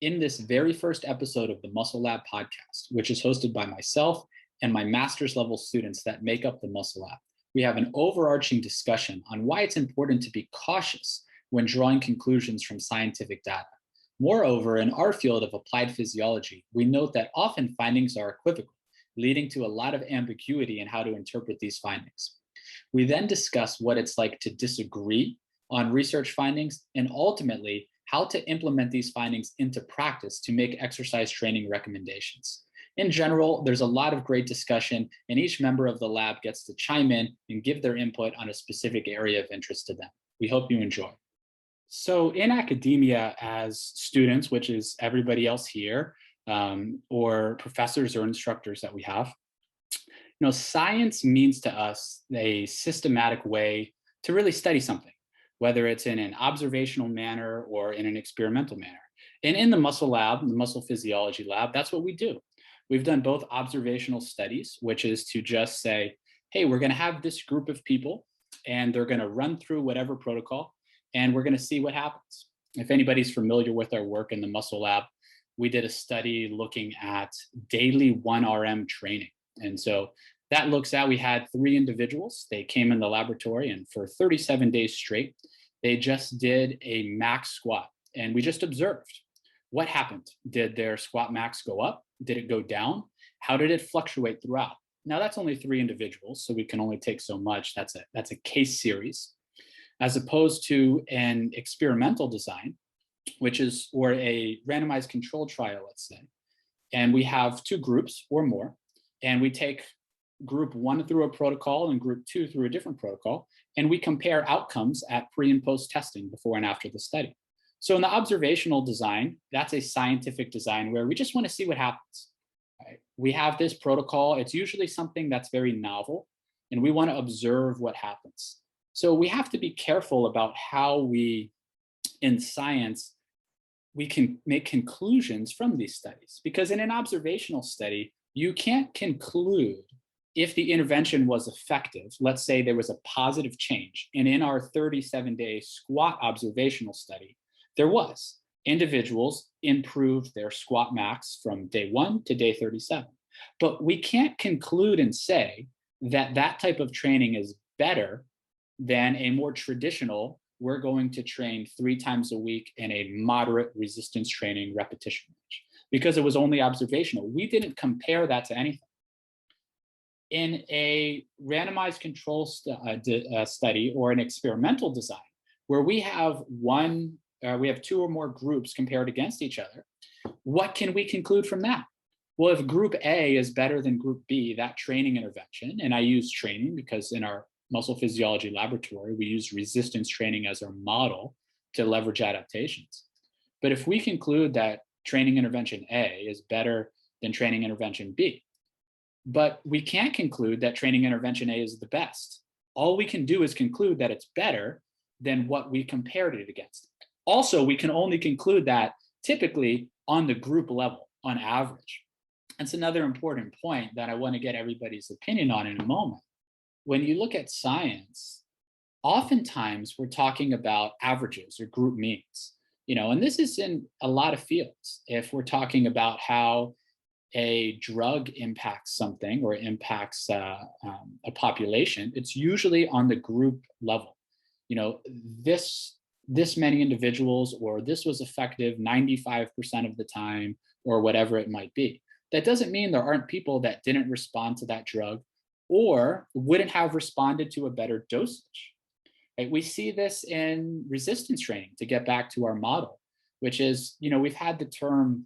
in this very first episode of the Muscle Lab podcast, which is hosted by myself and my master's level students that make up the Muscle Lab. We have an overarching discussion on why it's important to be cautious when drawing conclusions from scientific data. Moreover, in our field of applied physiology, we note that often findings are equivocal, leading to a lot of ambiguity in how to interpret these findings. We then discuss what it's like to disagree on research findings and ultimately how to implement these findings into practice to make exercise training recommendations. In general, there's a lot of great discussion, and each member of the lab gets to chime in and give their input on a specific area of interest to them. We hope you enjoy. So in academia, as students, which is everybody else here, or professors or instructors that we have, science means to us a systematic way to really study something, whether it's in an observational manner or in an experimental manner. And in the muscle lab, the muscle physiology lab, that's what we do. We've done both observational studies, which is to just say, hey, we're going to have this group of people and they're going to run through whatever protocol and we're going to see what happens. If anybody's familiar with our work in the muscle lab, we did a study looking at daily 1RM training. And so that looks at, we had 3 individuals. They came in the laboratory and for 37 days straight, they just did a max squat. And we just observed what happened. Did their squat max go up? Did it go down? How did it fluctuate throughout? Now that's only 3 individuals, so we can only take so much. That's a case series, as opposed to an experimental design, which is, or a randomized controlled trial, let's say. And we have 2 groups or more, and we take group 1 through a protocol and group 2 through a different protocol, and we compare outcomes at pre and post testing before and after the study. So in the observational design, that's a scientific design where we just want to see what happens. Right? We have this protocol. It's usually something that's very novel, and we want to observe what happens. So we have to be careful about how we, in science, we can make conclusions from these studies. Because in an observational study, you can't conclude if the intervention was effective. Let's say there was a positive change. And in our 37-day squat observational study, there was. Individuals improved their squat max from day 1 to day 37. But we can't conclude and say that that type of training is better than a more traditional, we're going to train 3 times a week in a moderate resistance training repetition range, because it was only observational. We didn't compare that to anything. In a randomized control study or an experimental design, where we have 2 or more groups compared against each other, what can we conclude from that? Well, if group A is better than group B, that training intervention, and I use training because in our muscle physiology laboratory, we use resistance training as our model to leverage adaptations. But if we conclude that training intervention A is better than training intervention B, but we can't conclude that training intervention A is the best. All we can do is conclude that it's better than what we compared it against. Also, we can only conclude that typically on the group level, on average. That's another important point that I want to get everybody's opinion on in a moment. When you look at science, oftentimes we're talking about averages or group means, and this is in a lot of fields. If we're talking about how a drug impacts something or impacts a population, it's usually on the group level. This many individuals, or this was effective 95% of the time, or whatever it might be. That doesn't mean there aren't people that didn't respond to that drug or wouldn't have responded to a better dosage. Right? We see this in resistance training, to get back to our model, which is, we've had the term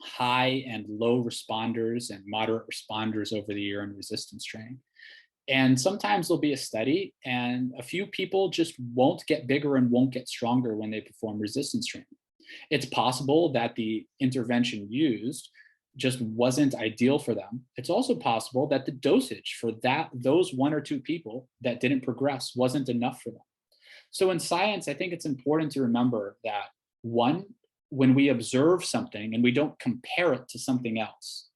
high and low responders and moderate responders over the year in resistance training. And sometimes there'll be a study and a few people just won't get bigger and won't get stronger when they perform resistance training. It's possible that the intervention used just wasn't ideal for them. It's also possible that the dosage for those 1 or 2 people that didn't progress wasn't enough for them. So in science, I think it's important to remember that, 1, when we observe something and we don't compare it to something else,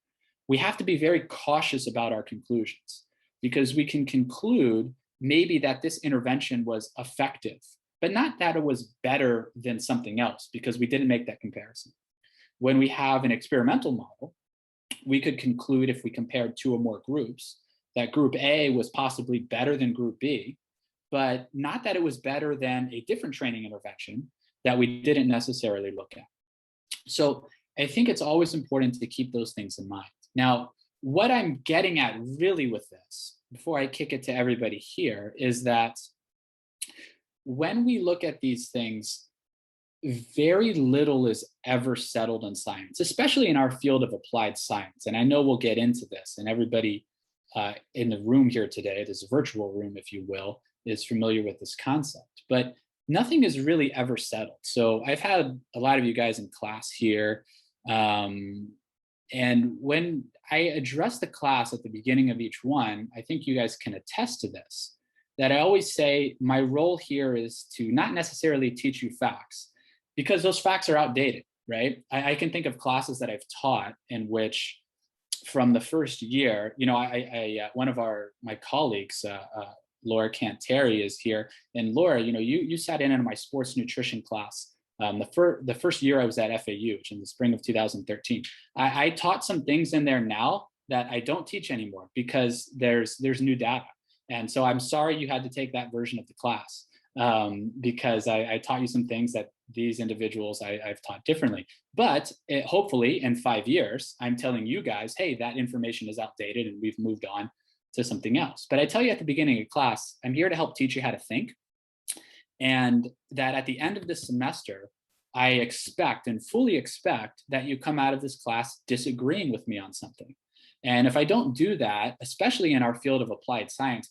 we have to be very cautious about our conclusions, because we can conclude maybe that this intervention was effective, but not that it was better than something else, because we didn't make that comparison. when we have an experimental model, we could conclude if we compared two or more groups that group A was possibly better than group B, but not that it was better than a different training intervention that we didn't necessarily look at. So I think it's always important to keep those things in mind. Now, what I'm getting at really with this, before I kick it to everybody here, is that when we look at these things, very little is ever settled in science, especially in our field of applied science. And I know we'll get into this, and everybody in the room here today, this virtual room, if you will, is familiar with this concept. But nothing is really ever settled. So I've had a lot of you guys in class here. And when I address the class at the beginning of each one, I think you guys can attest to this, that I always say my role here is to not necessarily teach you facts, because those facts are outdated, right? I can think of classes that I've taught in which from the first year, one of my colleagues, Laura Canteri, is here. And Laura, you sat in my sports nutrition class the first year I was at FAU, which in the spring of 2013. I taught some things in there now that I don't teach anymore because there's new data. And so I'm sorry you had to take that version of the class because I taught you some things that these individuals I've taught differently. But hopefully in 5 years, I'm telling you guys, hey, that information is outdated and we've moved on to something else. But I tell you at the beginning of class, I'm here to help teach you how to think. And that at the end of this semester, I expect and fully expect that you come out of this class disagreeing with me on something. And if I don't do that, especially in our field of applied science,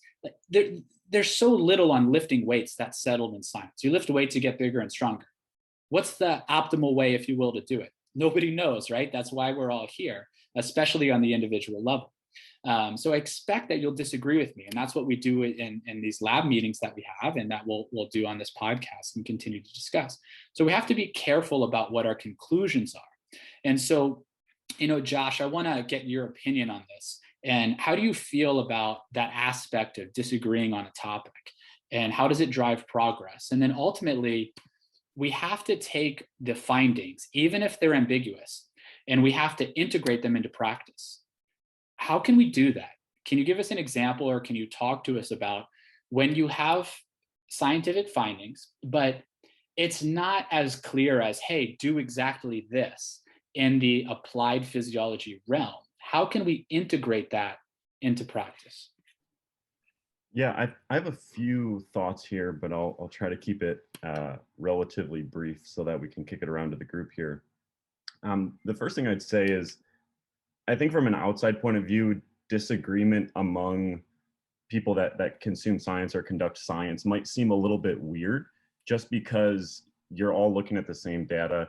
there's so little on lifting weights that's settled in science. You lift weights to get bigger and stronger. What's the optimal way, if you will, to do it? Nobody knows, right? That's why we're all here, especially on the individual level. So I expect that you'll disagree with me. And that's what we do in these lab meetings that we have and that we'll do on this podcast and continue to discuss. So we have to be careful about what our conclusions are. And so, Josh, I want to get your opinion on this. And how do you feel about that aspect of disagreeing on a topic? And how does it drive progress? And then ultimately, we have to take the findings, even if they're ambiguous, and we have to integrate them into practice. How can we do that? Can you give us an example, or can you talk to us about when you have scientific findings, but it's not as clear as, hey, do exactly this in the applied physiology realm? How can we integrate that into practice? Yeah, I have a few thoughts here, but I'll try to keep it relatively brief so that we can kick it around to the group here. The first thing I'd say is, I think from an outside point of view, disagreement among people that consume science or conduct science might seem a little bit weird, just because you're all looking at the same data.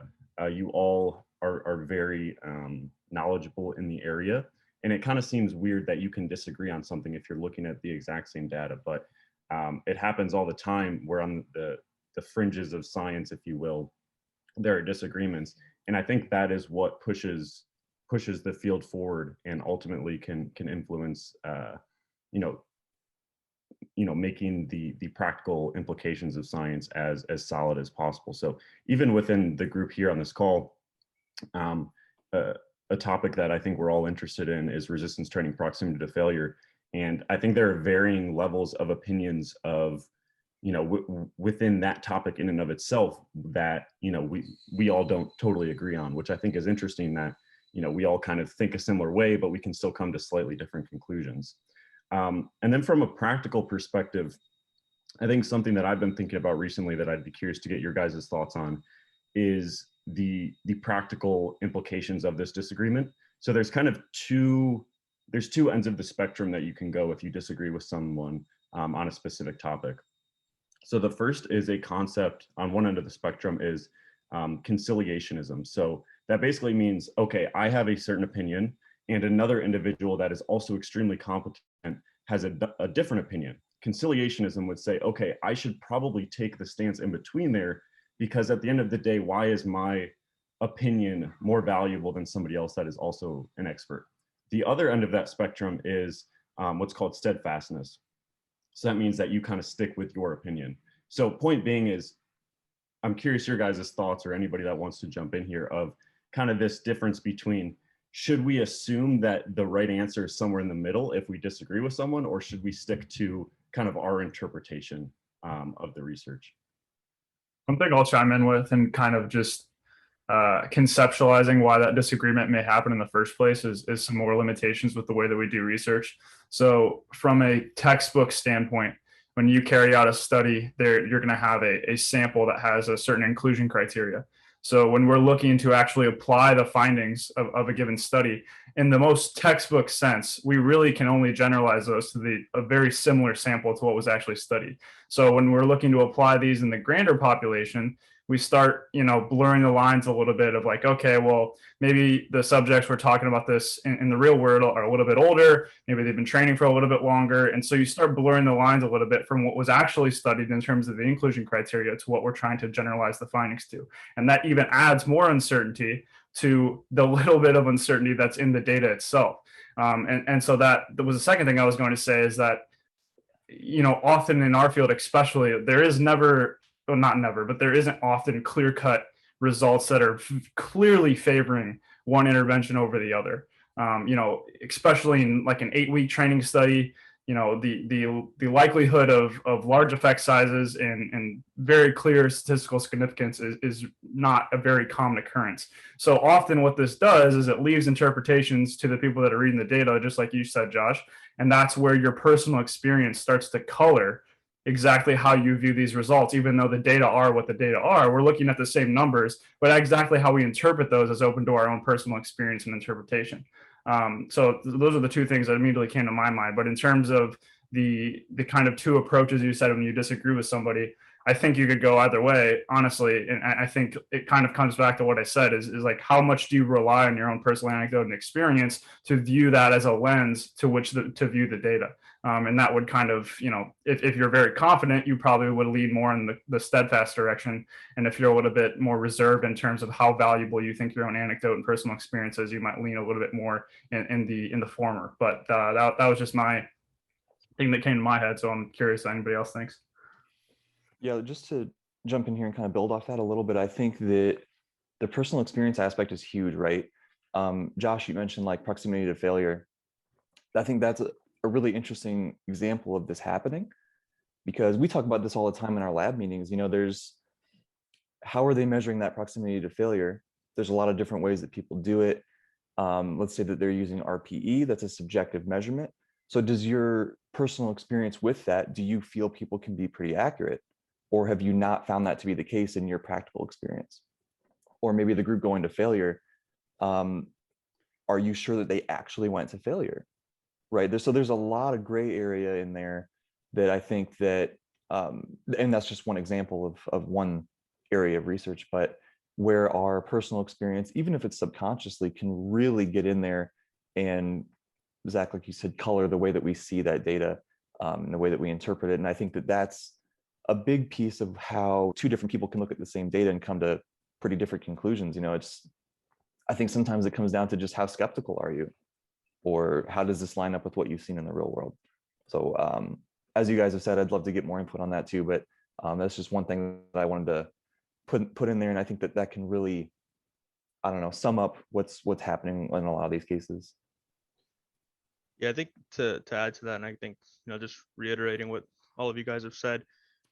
You all are very knowledgeable in the area. And it kind of seems weird that you can disagree on something if you're looking at the exact same data. But it happens all the time where on the fringes of science, if you will, there are disagreements. And I think that is what pushes the field forward and ultimately can influence making the practical implications of science as solid as possible. So even within the group here on this call, a topic that I think we're all interested in is resistance training proximity to failure. And I think there are varying levels of opinions of within that topic in and of itself that we all don't totally agree on, which I think is interesting, that we all kind of think a similar way, but we can still come to slightly different conclusions. And then from a practical perspective, I think something that I've been thinking about recently that I'd be curious to get your guys' thoughts on is the practical implications of this disagreement. So there's kind of two ends of the spectrum that you can go if you disagree with someone on a specific topic. So the first is a concept on one end of the spectrum is conciliationism. So that basically means, okay, I have a certain opinion and another individual that is also extremely competent has a different opinion. Conciliationism would say, okay, I should probably take the stance in between there, because at the end of the day, why is my opinion more valuable than somebody else that is also an expert? The other end of that spectrum is what's called steadfastness. So that means that you kind of stick with your opinion. So point being is, I'm curious your guys' thoughts, or anybody that wants to jump in here, of kind of this difference between, should we assume that the right answer is somewhere in the middle if we disagree with someone, or should we stick to kind of our interpretation of the research? Something I'll chime in with, and kind of just conceptualizing why that disagreement may happen in the first place, is some more limitations with the way that we do research. So from a textbook standpoint, when you carry out a study, you're going to have a sample that has a certain inclusion criteria. So when we're looking to actually apply the findings of a given study, in the most textbook sense, we really can only generalize those to a very similar sample to what was actually studied. So when we're looking to apply these in the grander population, we start, blurring the lines a little bit of like, okay, well, maybe the subjects we're talking about this in the real world are a little bit older. Maybe they've been training for a little bit longer. And so you start blurring the lines a little bit from what was actually studied in terms of the inclusion criteria to what we're trying to generalize the findings to. And that even adds more uncertainty to the little bit of uncertainty that's in the data itself. And so that was the second thing I was going to say, is that, often in our field, especially, there is never, well, not never, but there isn't often clear-cut results that are clearly favoring one intervention over the other. Especially in like an 8-week training study, the likelihood of large effect sizes and very clear statistical significance is not a very common occurrence. So often what this does is it leaves interpretations to the people that are reading the data, just like you said, Josh, and that's where your personal experience starts to color exactly how you view these results. Even though the data are what the data are, we're looking at the same numbers, but exactly how we interpret those is open to our own personal experience and interpretation. So those are the two things that immediately came to my mind. But in terms of the kind of two approaches you said when you disagree with somebody, I think you could go either way, honestly. And I think it kind of comes back to what I said is like, how much do you rely on your own personal anecdote and experience to view that as a lens to which to view the data? And that would kind of, if you're very confident, you probably would lean more in the steadfast direction. And if you're a little bit more reserved in terms of how valuable you think your own anecdote and personal experiences, you might lean a little bit more in the former. But that was just my thing that came to my head. So I'm curious what anybody else thinks. Yeah, just to jump in here and kind of build off that a little bit, I think that the personal experience aspect is huge, right? Josh, you mentioned like proximity to failure. I think that's a really interesting example of this happening, because we talk about this all the time in our lab meetings. There's, how are they measuring that proximity to failure? There's a lot of different ways that people do it. Let's say that they're using RPE, that's a subjective measurement. So does your personal experience with that, do you feel people can be pretty accurate? Or have you not found that to be the case in your practical experience? Or maybe the group going to failure, are you sure that they actually went to failure? Right. So there's a lot of gray area in there that I think that, and that's just one example of one area of research, but where our personal experience, even if it's subconsciously, can really get in there and, Zach, like you said, color the way that we see that data, and the way that we interpret it. And I think that that's a big piece of how two different people can look at the same data and come to pretty different conclusions. I think sometimes it comes down to just how skeptical are you, or how does this line up with what you've seen in the real world? So as you guys have said, I'd love to get more input on that too, but that's just one thing that I wanted to put in there. And I think that can really, sum up what's happening in a lot of these cases. Yeah, I think to add to that, and I think, just reiterating what all of you guys have said,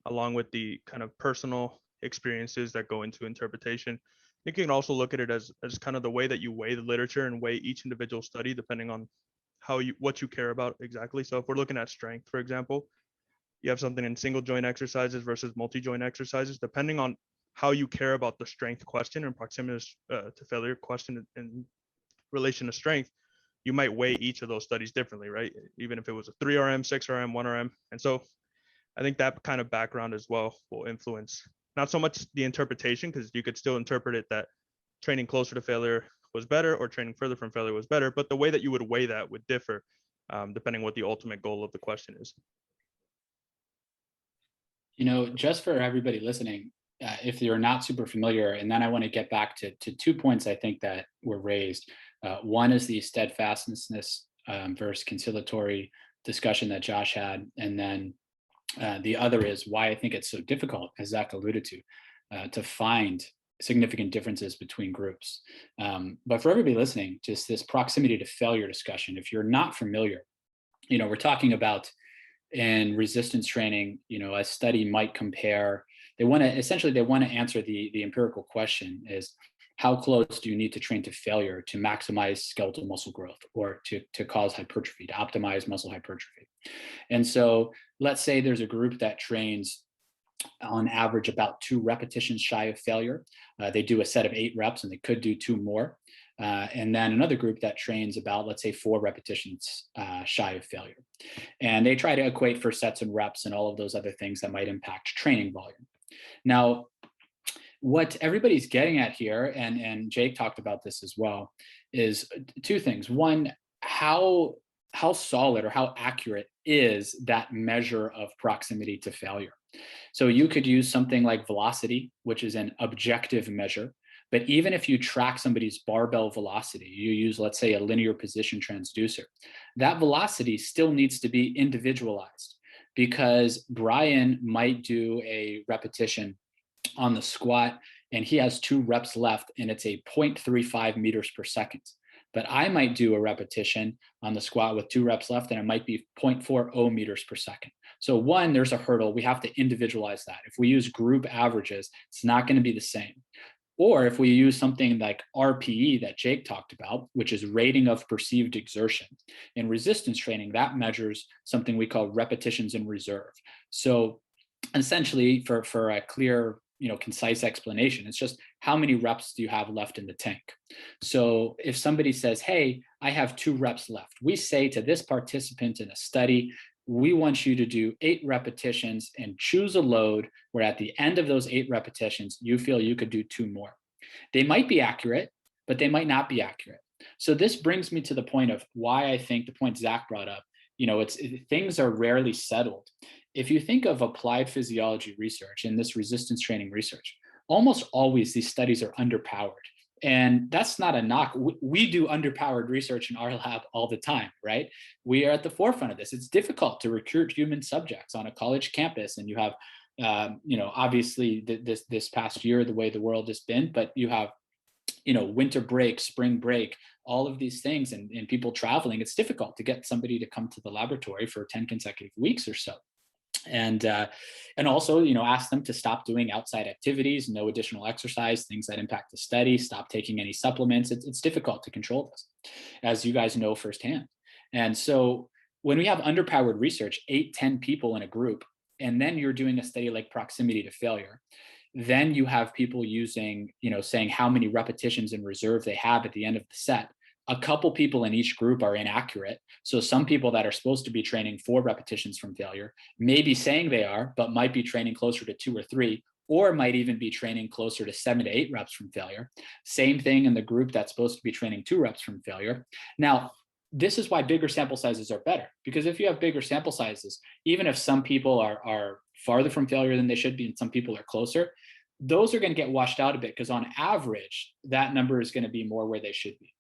along with the kind of personal experiences that go into interpretation, I think you can also look at it as kind of the way that you weigh the literature and weigh each individual study depending on what you care about exactly. So if we're looking at strength, for example, you have something in single joint exercises versus multi-joint exercises. Depending on how you care about the strength question and proximity to failure question in relation to strength, you might weigh each of those studies differently, right? Even if it was a 3RM, 6RM, 1RM. And so I think that kind of background as well will influence not so much the interpretation, because you could still interpret it that training closer to failure was better or training further from failure was better, but the way that you would weigh that would differ depending what the ultimate goal of the question is. Just for everybody listening, if you're not super familiar, and then I want to get back to 2 points I think that were raised. One is the steadfastness versus conciliatory discussion that Josh had, and then the other is why I think it's so difficult, as Zach alluded to find significant differences between groups. But for everybody listening, just this proximity to failure discussion, if you're not familiar, we're talking about in resistance training, a study might compare, they want to answer the empirical question is, how close do you need to train to failure to maximize skeletal muscle growth or to cause hypertrophy, to optimize muscle hypertrophy? And so let's say there's a group that trains on average about 2 repetitions shy of failure. They do a set of 8 reps and they could do 2 more. And then another group that trains about, let's say, 4 repetitions shy of failure. And they try to equate for sets and reps and all of those other things that might impact training volume. Now, what everybody's getting at here, and Jake talked about this as well, is 2 things. One, how solid or how accurate is that measure of proximity to failure? So you could use something like velocity, which is an objective measure. But even if you track somebody's barbell velocity, you use, let's say, a linear position transducer, that velocity still needs to be individualized, because Brian might do a repetition on the squat and he has 2 reps left and it's a 0.35 meters per second. But I might do a repetition on the squat with 2 reps left and it might be 0.40 meters per second. So one, there's a hurdle. We have to individualize that. If we use group averages, it's not going to be the same. Or if we use something like RPE that Jake talked about, which is rating of perceived exertion. In resistance training, that measures something we call repetitions in reserve. So essentially, for a clear, concise explanation, it's just how many reps do you have left in the tank? So if somebody says, hey, I have 2 reps left, we say to this participant in a study, we want you to do 8 repetitions and choose a load where at the end of those 8 repetitions, you feel you could do 2 more. They might be accurate, but they might not be accurate. So this brings me to the point of why I think the point Zach brought up, things are rarely settled. If you think of applied physiology research and this resistance training research, almost always these studies are underpowered. And that's not a knock. We do underpowered research in our lab all the time, right? We are at the forefront of this. It's difficult to recruit human subjects on a college campus. And you have, obviously this past year, the way the world has been, but you have, winter break, spring break, all of these things and people traveling. It's difficult to get somebody to come to the laboratory for 10 consecutive weeks or so. And also, ask them to stop doing outside activities, no additional exercise, things that impact the study, stop taking any supplements. It's difficult to control this, as you guys know firsthand. And so when we have underpowered research, 8-10 people in a group, and then you're doing a study like proximity to failure, then you have people using, saying how many repetitions in reserve they have at the end of the set. A couple people in each group are inaccurate. So some people that are supposed to be training 4 repetitions from failure may be saying they are, but might be training closer to 2 or 3, or might even be training closer to 7 to 8 reps from failure. Same thing in the group that's supposed to be training 2 reps from failure. Now, this is why bigger sample sizes are better, because if you have bigger sample sizes, even if some people are farther from failure than they should be and some people are closer, those are going to get washed out a bit, because on average, that number is going to be more where they should be.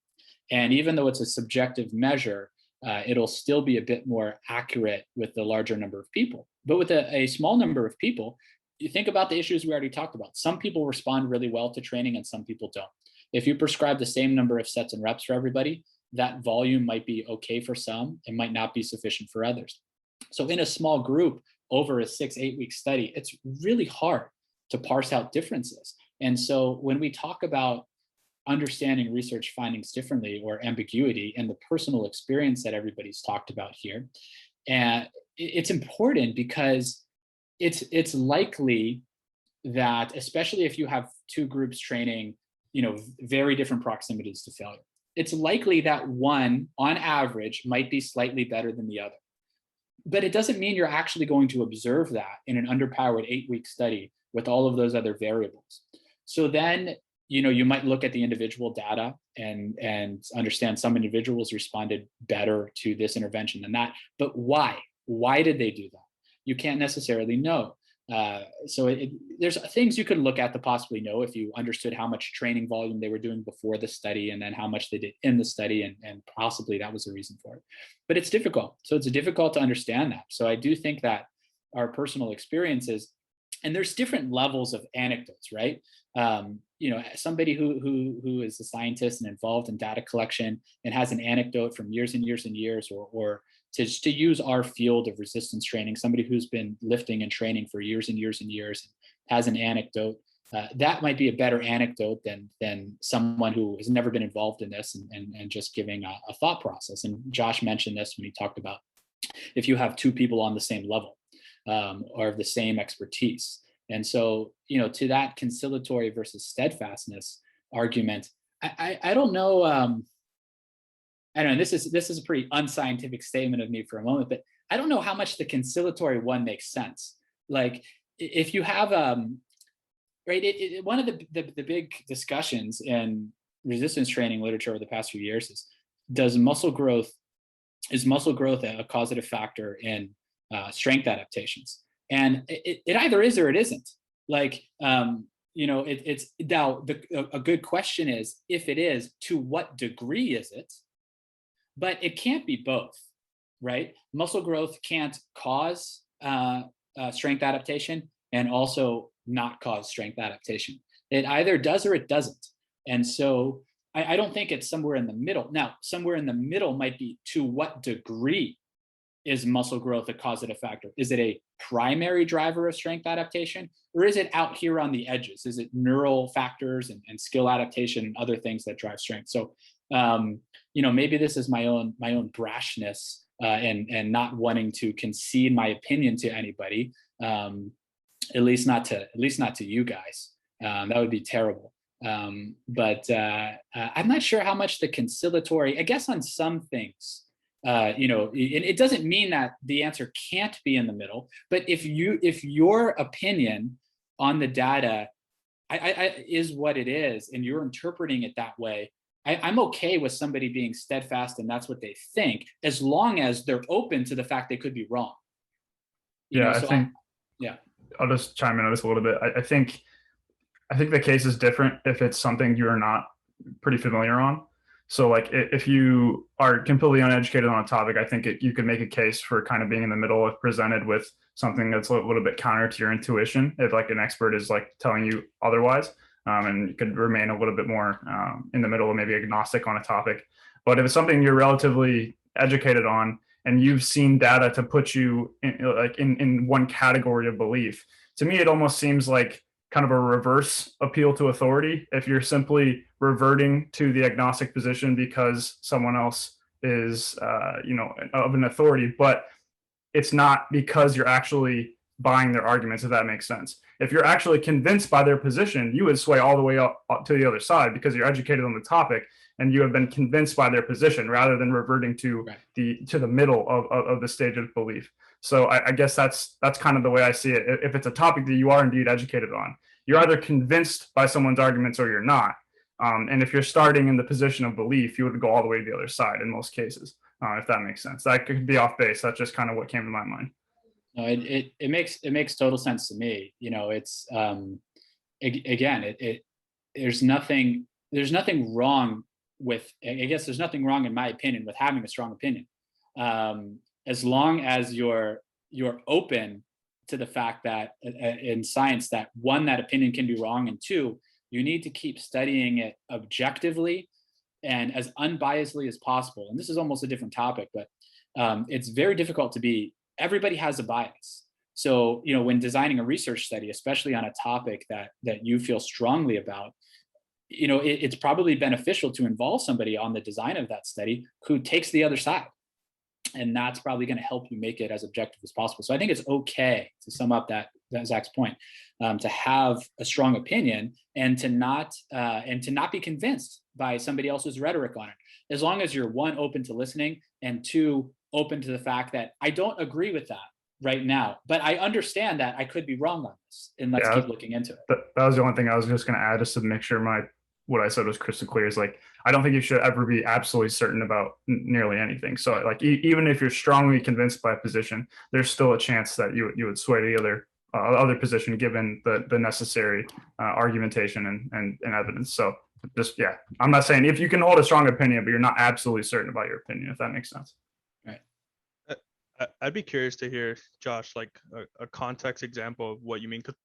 And even though it's a subjective measure, it'll still be a bit more accurate with the larger number of people. But with a small number of people, you think about the issues we already talked about. Some people respond really well to training and some people don't. If you prescribe the same number of sets and reps for everybody, that volume might be okay for some, it might not be sufficient for others. So in a small group over a 6-8 week study, it's really hard to parse out differences. And so when we talk about understanding research findings differently or ambiguity and the personal experience that everybody's talked about here, and it's important because it's likely that, especially if you have 2 groups training, very different proximities to failure, it's likely that one on average might be slightly better than the other. But it doesn't mean you're actually going to observe that in an underpowered 8-week study with all of those other variables. So then, you might look at the individual data and understand some individuals responded better to this intervention than that. But why? Why did they do that? You can't necessarily know. So there's things you could look at to possibly know if you understood how much training volume they were doing before the study and then how much they did in the study, and possibly that was the reason for it. But it's difficult. So it's difficult to understand that. So I do think that our personal experiences, and there's different levels of anecdotes, right? Somebody who is a scientist and involved in data collection and has an anecdote from years and years and years, or to use our field of resistance training, somebody who's been lifting and training for years and years and years has an anecdote. That might be a better anecdote than someone who has never been involved in this and just giving a thought process. And Josh mentioned this when he talked about if you have two people on the same level or the same expertise. And so, to that conciliatory versus steadfastness argument, I don't know. I don't know. This is a pretty unscientific statement of me for a moment, but I don't know how much the conciliatory one makes sense. Like, if you have right, one of the big discussions in resistance training literature over the past few years is muscle growth a causative factor in strength adaptations? And it either is or it isn't. Like, it's now a good question is, if it is, to what degree is it? But it can't be both, right? Muscle growth can't cause strength adaptation and also not cause strength adaptation. It either does or it doesn't. And so I don't think it's somewhere in the middle. Now, somewhere in the middle might be, to what degree is muscle growth a causative factor? Is it a primary driver of strength adaptation, or is it out here on the edges? Is it neural factors and skill adaptation and other things that drive strength? So, maybe this is my own brashness and not wanting to concede my opinion to anybody, at least not to you guys. That would be terrible. But I'm not sure how much the conciliatory, I guess on some things, it doesn't mean that the answer can't be in the middle, but if your opinion on the data is what it is, and you're interpreting it that way, I'm okay with somebody being steadfast and that's what they think, as long as they're open to the fact they could be wrong. I'll just chime in on this a little bit. I think the case is different if it's something you're not pretty familiar on. So, like, if you are completely uneducated on a topic, I think you could make a case for kind of being in the middle if presented with something that's a little bit counter to your intuition. If like an expert is like telling you otherwise, and you could remain a little bit more in the middle, or maybe agnostic on a topic. But if it's something you're relatively educated on and you've seen data to put you in one category of belief, to me it almost seems like kind of a reverse appeal to authority. If you're simply reverting to the agnostic position because someone else is, of an authority, but it's not because you're actually buying their arguments, if that makes sense. If you're actually convinced by their position, you would sway all the way up to the other side because you're educated on the topic and you have been convinced by their position, rather than reverting to the middle of the stage of belief. So I guess that's kind of the way I see it. If it's a topic that you are indeed educated on, you're either convinced by someone's arguments or you're not. And if you're starting in the position of belief, you would go all the way to the other side in most cases, if that makes sense. That could be off base. That's just kind of what came to my mind. No, it makes total sense to me. It's again, there's nothing wrong with, I guess there's nothing wrong, in my opinion, with having a strong opinion, as long as you're open to the fact that in science, that one, that opinion can be wrong, and two, you need to keep studying it objectively and as unbiasedly as possible. And this is almost a different topic, but it's very difficult to be. Everybody has a bias. So, when designing a research study, especially on a topic that you feel strongly about, it's probably beneficial to involve somebody on the design of that study who takes the other side. And that's probably going to help you make it as objective as possible. So I think it's okay, to sum up that Zach's point, to have a strong opinion and to not be convinced by somebody else's rhetoric on it, as long as you're, one, open to listening, and two, open to the fact that I don't agree with that right now, but I understand that I could be wrong on this, and let's keep looking into it. That was the only thing I was just going to add, just to make sure what I said was crystal clear. Is like, I don't think you should ever be absolutely certain about nearly anything. So like, even if you're strongly convinced by a position, there's still a chance that you would sway the other position, given the necessary argumentation and evidence. So just, I'm not saying if you can hold a strong opinion, but you're not absolutely certain about your opinion, if that makes sense. Right. I'd be curious to hear, Josh, like a context example of what you mean. 'Cause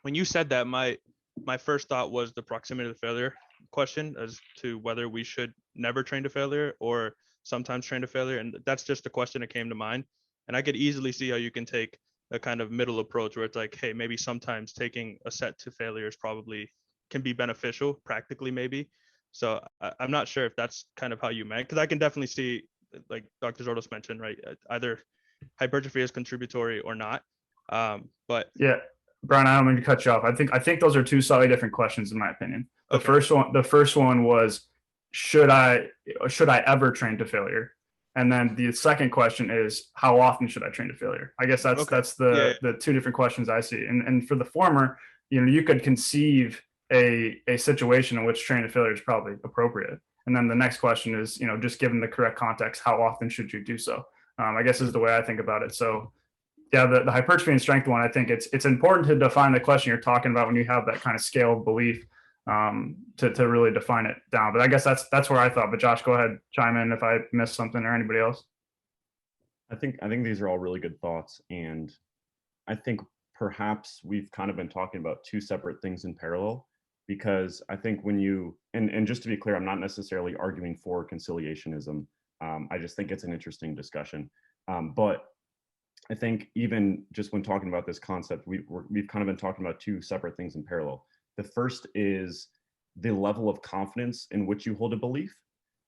when you said that, my my first thought was the proximity to failure question as to whether we should never train to failure or sometimes train to failure. And that's just the question that came to mind. And I could easily see how you can take a kind of middle approach where it's like, hey, maybe sometimes taking a set to failure is probably can be beneficial practically, maybe. So I'm not sure if that's kind of how you meant, because I can definitely see, like Dr. Zordos mentioned, right, either hypertrophy is contributory or not. But Yeah, Brian, I don't mean to cut you off. I think those are two slightly different questions in my opinion. The first one was, should I ever train to failure? And then the second question is, how often should I train to failure? I guess that's the two different questions I see. And for the former, you could conceive a situation in which training to failure is probably appropriate. And then the next question is, just given the correct context, how often should you do so? I guess is the way I think about it. So yeah, the hypertrophy and strength one, I think it's important to define the question you're talking about when you have that kind of scale of belief, to really define it down. But I guess that's where I thought. But Josh, go ahead, chime in if I missed something, or anybody else. I think these are all really good thoughts, and I think perhaps we've kind of been talking about two separate things in parallel, because I think when you and just to be clear, I'm not necessarily arguing for conciliationism. I just think it's an interesting discussion, but I think even just when talking about this concept, we've kind of been talking about two separate things in parallel. The first is the level of confidence in which you hold a belief,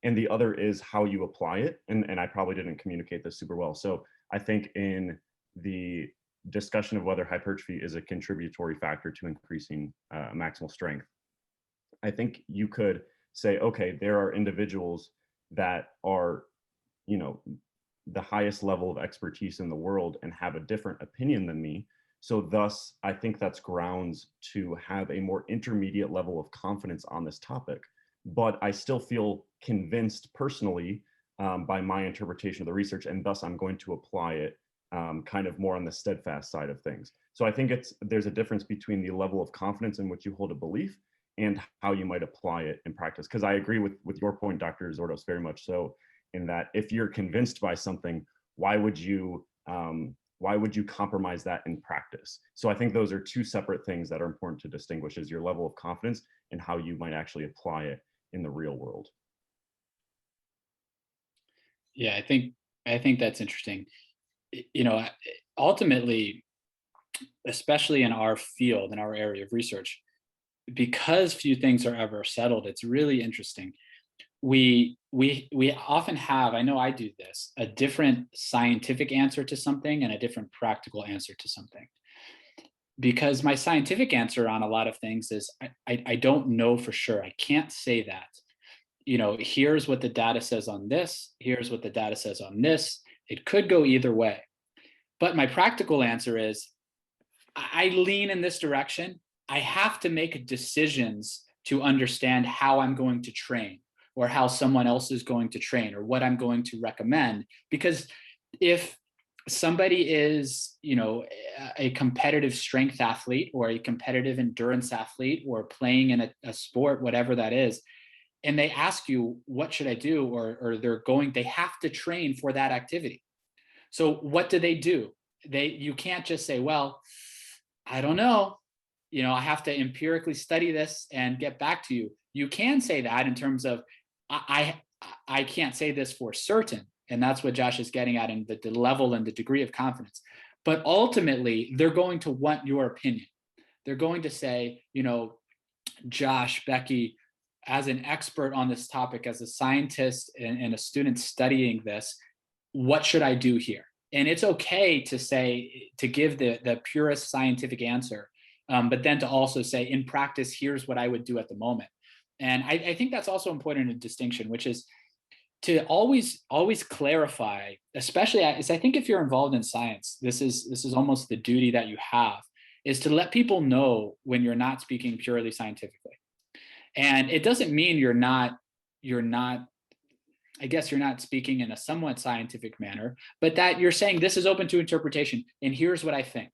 and the other is how you apply it. And I probably didn't communicate this super well. So I think in the discussion of whether hypertrophy is a contributory factor to increasing maximal strength, I think you could say, okay, there are individuals that are, the highest level of expertise in the world and have a different opinion than me. So thus, I think that's grounds to have a more intermediate level of confidence on this topic. But I still feel convinced personally by my interpretation of the research, and thus I'm going to apply it kind of more on the steadfast side of things. So I think there's a difference between the level of confidence in which you hold a belief and how you might apply it in practice. Because I agree with your point, Dr. Zordos, very much so, in that if you're convinced by something, why would you compromise that in practice? So I think those are two separate things that are important to distinguish, is your level of confidence and how you might actually apply it in the real world. Yeah, I think that's interesting. Ultimately, especially in our field, in our area of research, because few things are ever settled, it's really interesting. We often have, I know I do this, a different scientific answer to something and a different practical answer to something. Because my scientific answer on a lot of things is I don't know for sure. I can't say that. Here's what the data says on this. Here's what the data says on this. It could go either way. But my practical answer is I lean in this direction. I have to make decisions to understand how I'm going to train, or how someone else is going to train, or what I'm going to recommend. Because if somebody is, a competitive strength athlete or a competitive endurance athlete or playing in a sport, whatever that is, and they ask you, what should I do? Or they have to train for that activity. So what do? You can't just say, well, I don't know. I have to empirically study this and get back to you. You can say that in terms of, I can't say this for certain. And that's what Josh is getting at in the level and the degree of confidence. But ultimately, they're going to want your opinion. They're going to say, Josh, Becky, as an expert on this topic, as a scientist and a student studying this, what should I do here? And it's okay to give the purest scientific answer, but then to also say, in practice, here's what I would do at the moment. And I think that's also important in a distinction, which is to always clarify, especially as I think if you're involved in science, this is almost the duty that you have, is to let people know when you're not speaking purely scientifically. And it doesn't mean you're not speaking in a somewhat scientific manner, but that you're saying this is open to interpretation and here's what I think,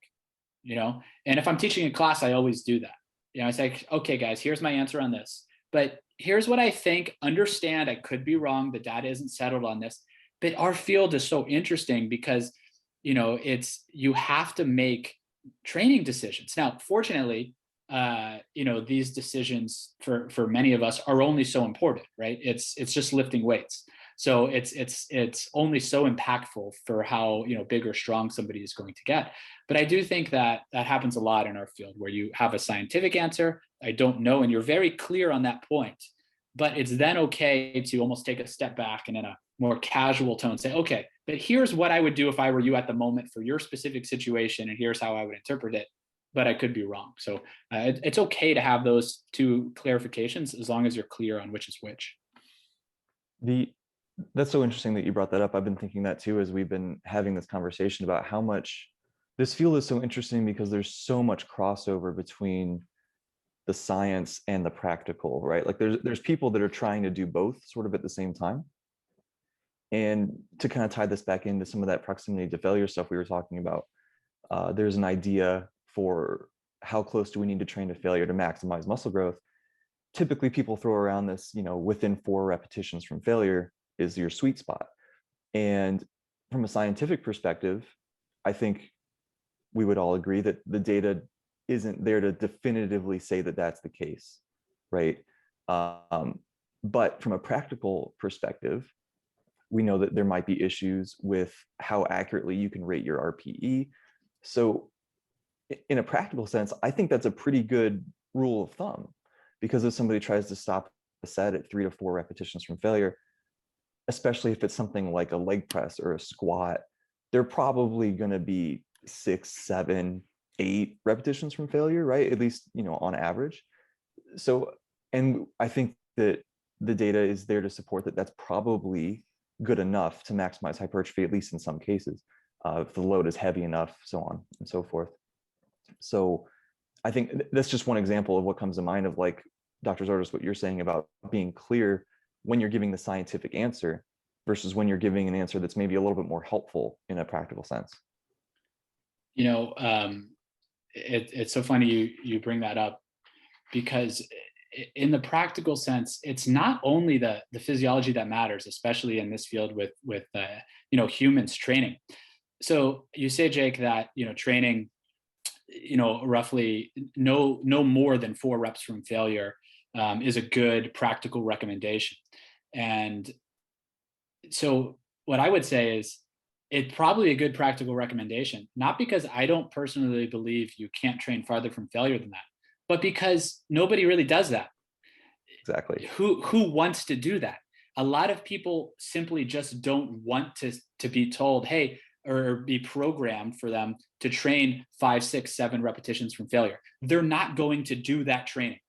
and if I'm teaching a class, I always do that. I say, okay, guys, here's my answer on this, but here's what I think. Understand, I could be wrong. The data isn't settled on this, but our field is so interesting because, you have to make training decisions. Now, fortunately, these decisions for many of us are only so important, right? It's just lifting weights. So it's only so impactful for how big or strong somebody is going to get. But I do think that happens a lot in our field, where you have a scientific answer, I don't know, and you're very clear on that point. But it's then okay to almost take a step back and in a more casual tone say, okay, but here's what I would do if I were you at the moment for your specific situation, and here's how I would interpret it. But I could be wrong. So it's okay to have those two clarifications as long as you're clear on which is which. That's so interesting that you brought that up. I've been thinking that too as we've been having this conversation about how much this field is so interesting, because there's so much crossover between the science and the practical, right? Like there's people that are trying to do both sort of at the same time. And to kind of tie this back into some of that proximity to failure stuff we were talking about, there's an idea for how close do we need to train to failure to maximize muscle growth. Typically people throw around this, within 4 repetitions from failure is your sweet spot. And from a scientific perspective, I think we would all agree that the data isn't there to definitively say that that's the case, right? But from a practical perspective, we know that there might be issues with how accurately you can rate your RPE. So in a practical sense, I think that's a pretty good rule of thumb, because if somebody tries to stop a set at 3 to 4 repetitions from failure, especially if it's something like a leg press or a squat, they're probably going to be 6, 7, 8 repetitions from failure, right? At least, on average. So, and I think that the data is there to support that that's probably good enough to maximize hypertrophy, at least in some cases, if the load is heavy enough, so on and so forth. So I think that's just one example of what comes to mind of, like, Dr. Zordas, what you're saying about being clear when you're giving the scientific answer versus when you're giving an answer that's maybe a little bit more helpful in a practical sense. It's so funny you bring that up, because in the practical sense, it's not only the physiology that matters, especially in this field with humans training. So you say, Jake, that training roughly no more than 4 reps from failure is a good practical recommendation. And so what I would say is it's probably a good practical recommendation, not because I don't personally believe you can't train farther from failure than that, but because nobody really does that. Exactly. Who wants to do that? A lot of people simply just don't want to be told, hey, or be programmed for them to train 5, 6, 7 repetitions from failure. They're not going to do that training.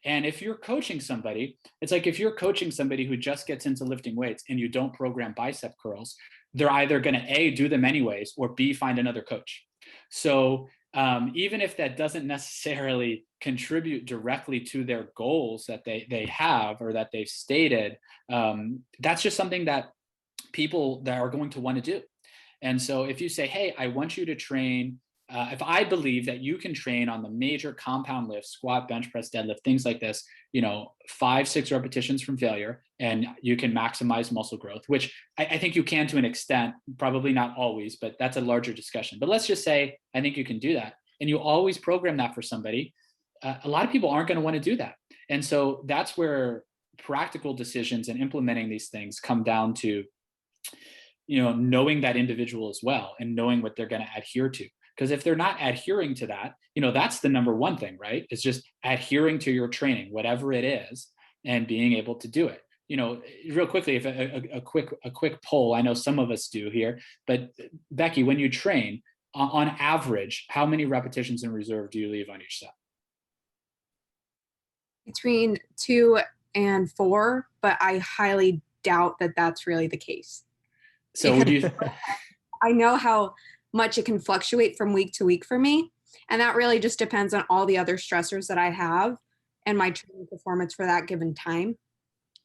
And if you're coaching somebody, it's like if you're coaching somebody who just gets into lifting weights and you don't program bicep curls, they're either going to A, do them anyways, or B, find another coach. So even if that doesn't necessarily contribute directly to their goals that they have or that they've stated, that's just something that people that are going to want to do. And so if you say, hey, I want you to train, if I believe that you can train on the major compound lifts, squat, bench press, deadlift, things like this, 5, 6 repetitions from failure, and you can maximize muscle growth, which I think you can to an extent, probably not always, but that's a larger discussion. But let's just say, I think you can do that. And you always program that for somebody. A lot of people aren't going to want to do that. And so that's where practical decisions and implementing these things come down to, knowing that individual as well and knowing what they're going to adhere to. Because if they're not adhering to that, that's the number one thing, right? It's just adhering to your training, whatever it is, and being able to do it. Real quickly, if a quick poll, I know some of us do here, but Becky, when you train, on average, how many repetitions in reserve do you leave on each set? Between 2 and 4, but I highly doubt that that's really the case. So would you? I know how much it can fluctuate from week to week for me. And that really just depends on all the other stressors that I have and my training performance for that given time.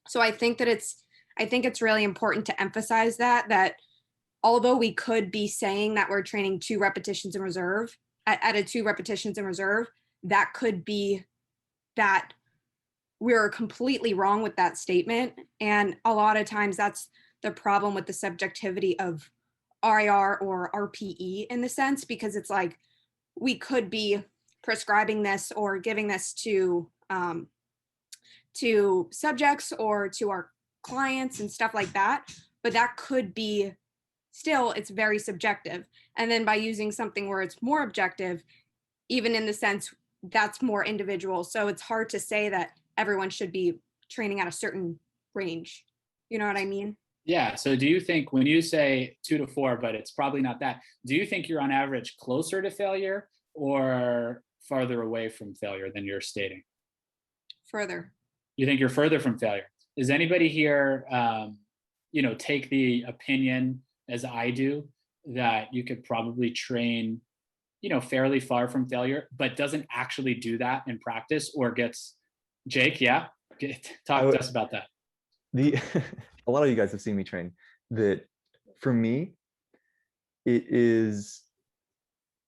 So I think it's really important to emphasize that although we could be saying that we're training 2 repetitions in reserve at a 2 repetitions in reserve, that could be that we're completely wrong with that statement. And a lot of times that's the problem with the subjectivity of RIR or RPE in the sense, because it's like we could be prescribing this or giving this to subjects or to our clients and stuff like that. But that could be still, it's very subjective. And then by using something where it's more objective, even in the sense that's more individual. So it's hard to say that everyone should be training at a certain range. You know what I mean? Yeah. So do you think when you say 2 to 4, but it's probably not that, do you think you're on average closer to failure or farther away from failure than you're stating? Further. You think you're further from failure? Does anybody here, take the opinion as I do that you could probably train, fairly far from failure, but doesn't actually do that in practice or gets Jake? Yeah. Talk to us about that. A lot of you guys have seen me train. That for me, it is,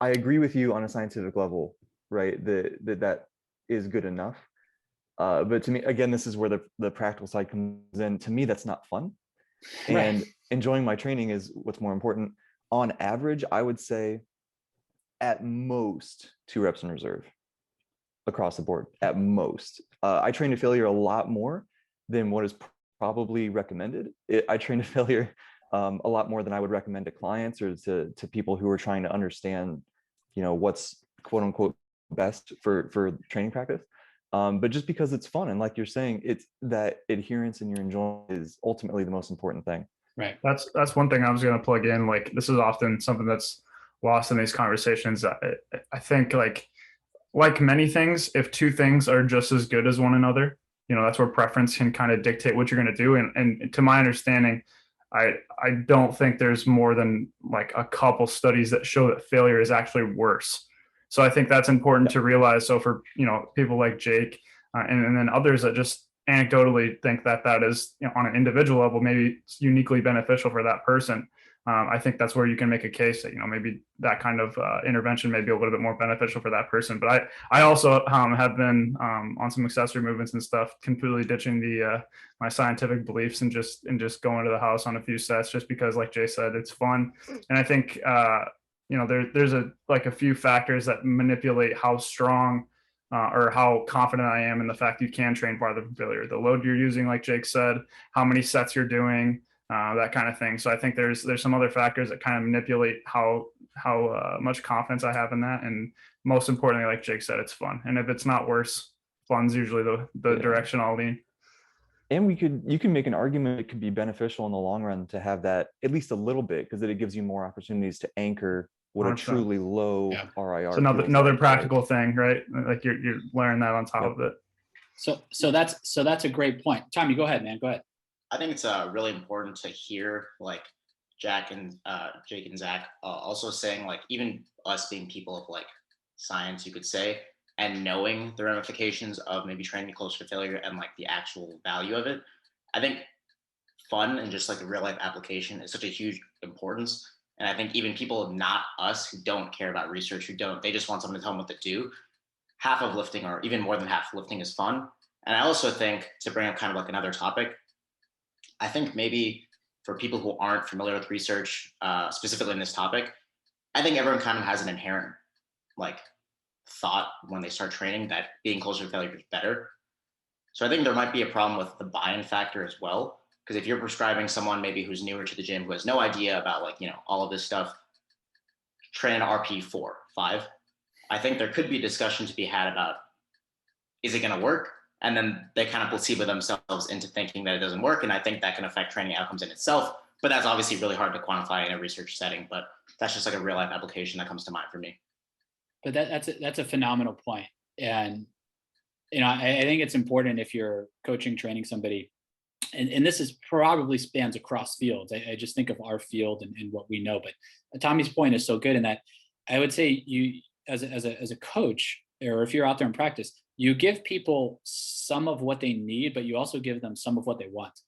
I agree with you on a scientific level, right? That is good enough. But to me, again, this is where the practical side comes in. To me, that's not fun. And enjoying my training is what's more important. On average, I would say at most 2 reps in reserve across the board, at most. I train to failure a lot more than what is probably recommended. I train to failure a lot more than I would recommend to clients or to people who are trying to understand, what's quote unquote best for training practice. But just because it's fun, and like you're saying, it's that adherence and your enjoyment is ultimately the most important thing. Right. That's one thing I was going to plug in. Like, this is often something that's lost in these conversations. I think like many things, if 2 things are just as good as one another, that's where preference can kind of dictate what you're going to do. And to my understanding, I don't think there's more than like a couple studies that show that failure is actually worse. So I think that's important to realize. So for, people like Jake and then others that just anecdotally think that is, on an individual level, maybe uniquely beneficial for that person. I think that's where you can make a case that, maybe that kind of intervention may be a little bit more beneficial for that person. But I also have been on some accessory movements and stuff, completely ditching my scientific beliefs and just going to the house on a few sets just because, like Jay said, it's fun. And I think, there's a few factors that manipulate how strong or how confident I am in the fact you can train farther from failure. The load you're using, like Jake said, how many sets you're doing, that kind of thing. So I think there's some other factors that kind of manipulate how much confidence I have in that. And most importantly, like Jake said, it's fun. And if it's not worse, fun's usually the direction I'll lean. And you can make an argument it could be beneficial in the long run to have that at least a little bit, because it gives you more opportunities to anchor what 100%. A truly low RIR. So another practical thing, right? Like you're layering that on top of it. So that's a great point. Tommy, go ahead, man. Go ahead. I think it's really important to hear like Jake and Zach also saying, like, even us being people of like science, you could say, and knowing the ramifications of maybe training closer to failure and like the actual value of it. I think fun and just like a real life application is such a huge importance. And I think even people not us who don't care about research, they just want someone to tell them what to do. Half of lifting, or even more than half of lifting, is fun. And I also think, to bring up kind of like another topic, I think maybe for people who aren't familiar with research, specifically in this topic, I think everyone kind of has an inherent like thought when they start training that being closer to failure is better. So I think there might be a problem with the buy-in factor as well. Because if you're prescribing someone maybe who's newer to the gym, who has no idea about like, all of this stuff, train an RP 4, 5, I think there could be a discussion to be had about, is it going to work? And then they kind of placebo themselves into thinking that it doesn't work. And I think that can affect training outcomes in itself. But that's obviously really hard to quantify in a research setting. But that's just like a real life application that comes to mind for me. But that's a phenomenal point. And, I think it's important if you're coaching, training somebody, and this is probably spans across fields. I just think of our field and what we know. But Tommy's point is so good in that I would say you, as a coach, or if you're out there in practice, you give people some of what they need, but you also give them some of what they want.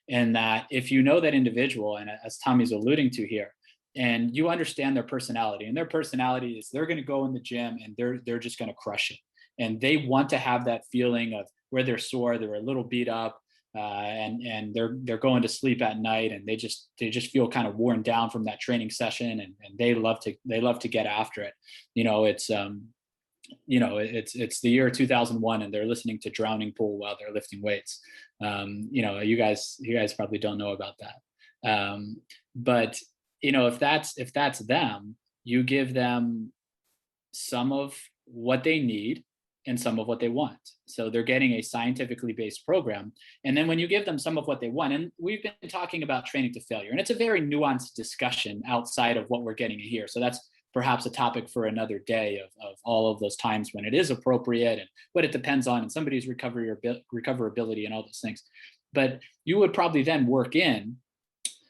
And that if you know that individual, and as Tommy's alluding to here, and you understand their personality, and their personality is they're going to go in the gym and they're just going to crush it. And they want to have that feeling of where they're sore, they're a little beat up, and they're going to sleep at night, and they just feel kind of worn down from that training session, and they love to get after it. it's the year 2001 and they're listening to Drowning Pool while they're lifting weights. You guys probably don't know about that. But if that's them, you give them some of what they need and some of what they want. So they're getting a scientifically based program. And then when you give them some of what they want, and we've been talking about training to failure, and it's a very nuanced discussion outside of what we're getting here. So that's perhaps a topic for another day of all of those times when it is appropriate and what it depends on and somebody's recoverability and all those things. But you would probably then work in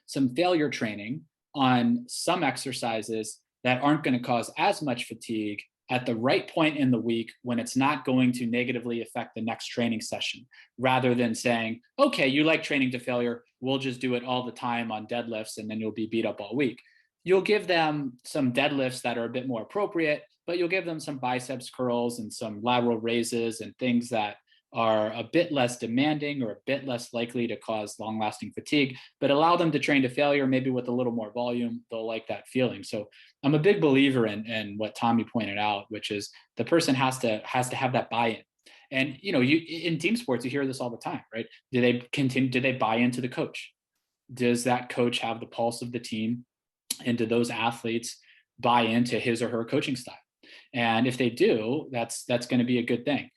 some failure training on some exercises that aren't going to cause as much fatigue at the right point in the week when it's not going to negatively affect the next training session, rather than saying, okay, you like training to failure, we'll just do it all the time on deadlifts and then you'll be beat up all week. You'll give them some deadlifts that are a bit more appropriate, but you'll give them some biceps curls and some lateral raises and things that are a bit less demanding or a bit less likely to cause long-lasting fatigue, but allow them to train to failure, maybe with a little more volume. They'll like that feeling. So I'm a big believer in what Tommy pointed out, which is the person has to have that buy-in. And you in team sports, you hear this all the time, right? Do they buy into the coach? Does that coach have the pulse of the team? And do those athletes buy into his or her coaching style? And if they do, that's going to be a good thing.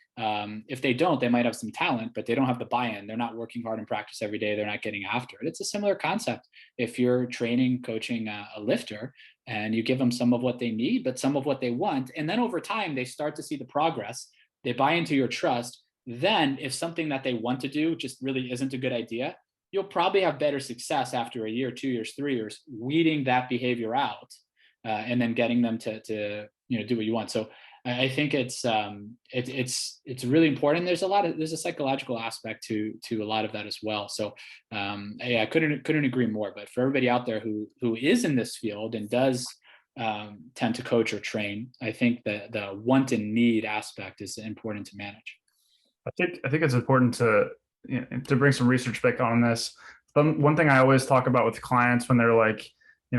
If they don't, they might have some talent, but they don't have the buy-in. They're not working hard in practice every day. They're not getting after it. It's a similar concept. If you're coaching a lifter and you give them some of what they need, but some of what they want, and then over time, they start to see the progress, they buy into your trust. Then if something that they want to do just really isn't a good idea, you'll probably have better success after a year, 2 years, 3 years, weeding that behavior out and then getting them to do what you want. So I think it's really important. There's a psychological aspect to a lot of that as well. So I couldn't agree more. But for everybody out there who is in this field and does tend to coach or train, I think that the want and need aspect is important to manage. I think it's important to bring some research back on this. One thing I always talk about with clients when they're like,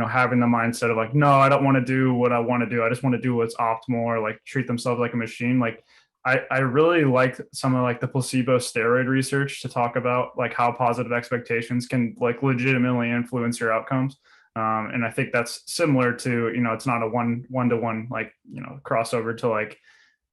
having the mindset of like, no, I don't want to do what I want to do. I just want to do what's optimal, or like treat themselves like a machine. Like I really like some of like the placebo steroid research to talk about like how positive expectations can like legitimately influence your outcomes. And I think that's similar to, it's not a one-to-one like, crossover to like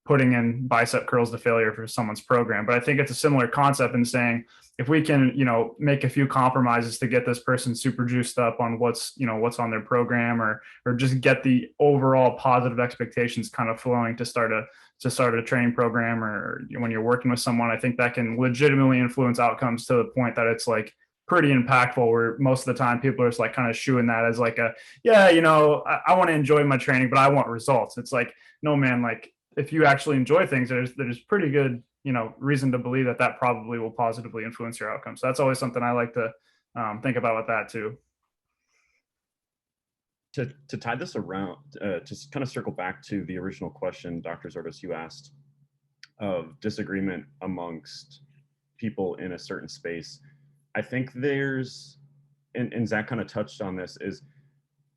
putting in bicep curls to failure for someone's program. But I think it's a similar concept in saying, if we can, make a few compromises to get this person super juiced up on what's on their program, or just get the overall positive expectations kind of flowing to start a training program, or when you're working with someone, I think that can legitimately influence outcomes to the point that it's like pretty impactful, where most of the time people are just like kind of shooing that as like I want to enjoy my training, but I want results. It's like, no, man, like if you actually enjoy things, there's pretty good reason to believe that probably will positively influence your outcomes. So that's always something I like to think about with that too. To tie this around, to kind of circle back to the original question, Dr. Zordas, you asked of disagreement amongst people in a certain space. I think there's, and Zach kind of touched on this, is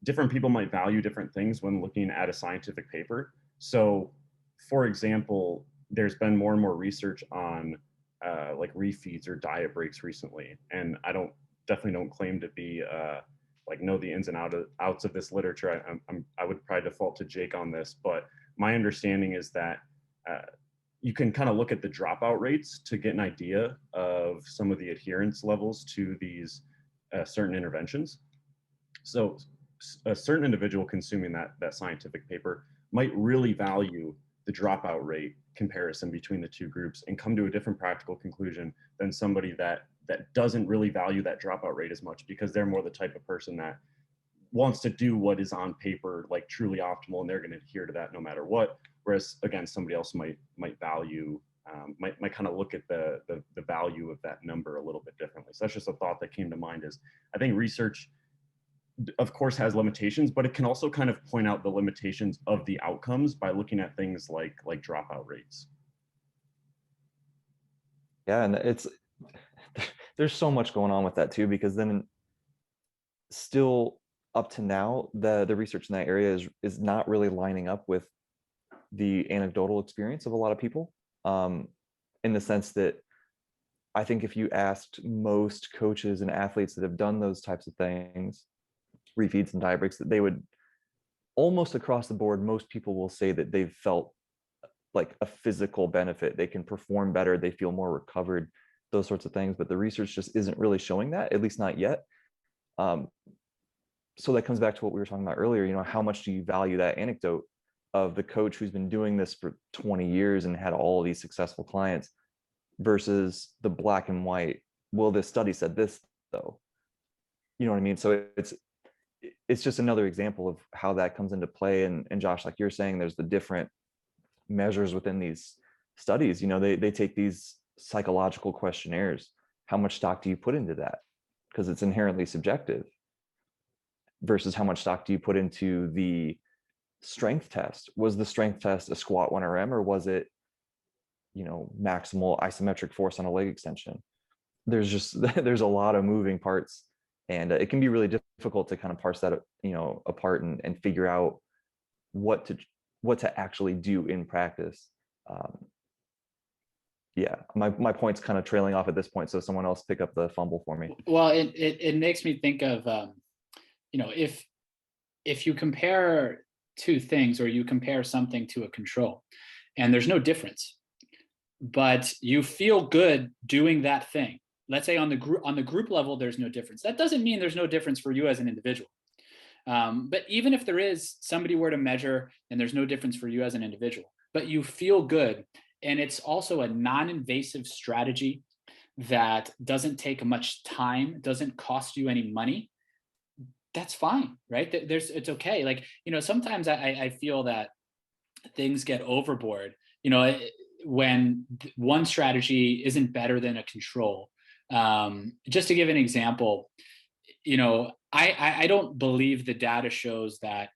different people might value different things when looking at a scientific paper. So for example, there's been more and more research on like refeeds or diet breaks recently. And I definitely don't claim to be like know the ins and outs of this literature. I would probably default to Jake on this, but my understanding is that you can kind of look at the dropout rates to get an idea of some of the adherence levels to these certain interventions. So a certain individual consuming that scientific paper might really value the dropout rate comparison between the two groups and come to a different practical conclusion than somebody that doesn't really value that dropout rate as much, because they're more the type of person that wants to do what is on paper like truly optimal, and they're going to adhere to that no matter what. Whereas again, somebody else might value might kind of look at the value of that number a little bit differently. So that's just a thought that came to mind. Is I think research, of course, has limitations, but it can also kind of point out the limitations of the outcomes by looking at things like dropout rates. Yeah, and there's so much going on with that too, because then still up to now, the research in that area is not really lining up with the anecdotal experience of a lot of people, in the sense that I think if you asked most coaches and athletes that have done those types of things, refeeds and diet breaks, that they would almost across the board, most people will say that they've felt like a physical benefit. They can perform better, they feel more recovered, those sorts of things. But the research just isn't really showing that, at least not yet. So that comes back to what we were talking about earlier. You know, how much do you value that anecdote of the coach who's been doing this for 20 years and had all of these successful clients versus the black and white, well, this study said this though. You know what I mean? So it's just another example of how that comes into play. And Josh, like you're saying, there's the different measures within these studies. You know, they take these psychological questionnaires. How much stock do you put into that? Because it's inherently subjective. Versus how much stock do you put into the strength test? Was the strength test a squat 1RM, or was it, you know, maximal isometric force on a leg extension? There's a lot of moving parts, and it can be really difficult to kind of parse that, you know, apart and figure out what to actually do in practice. Yeah, my point's kind of trailing off at this point, so someone else pick up the fumble for me. Well, it makes me think of, you know, if you compare two things, or you compare something to a control, and there's no difference, but you feel good doing that thing. Let's say on the group level, there's no difference. That doesn't mean there's no difference for you as an individual. But even if there is, somebody were to measure and there's no difference for you as an individual, but you feel good, and it's also a non-invasive strategy that doesn't take much time, doesn't cost you any money, that's fine, right? It's okay. Like, you know, sometimes I feel that things get overboard, you know, when one strategy isn't better than a control. Just to give an example, you know, I don't believe the data shows that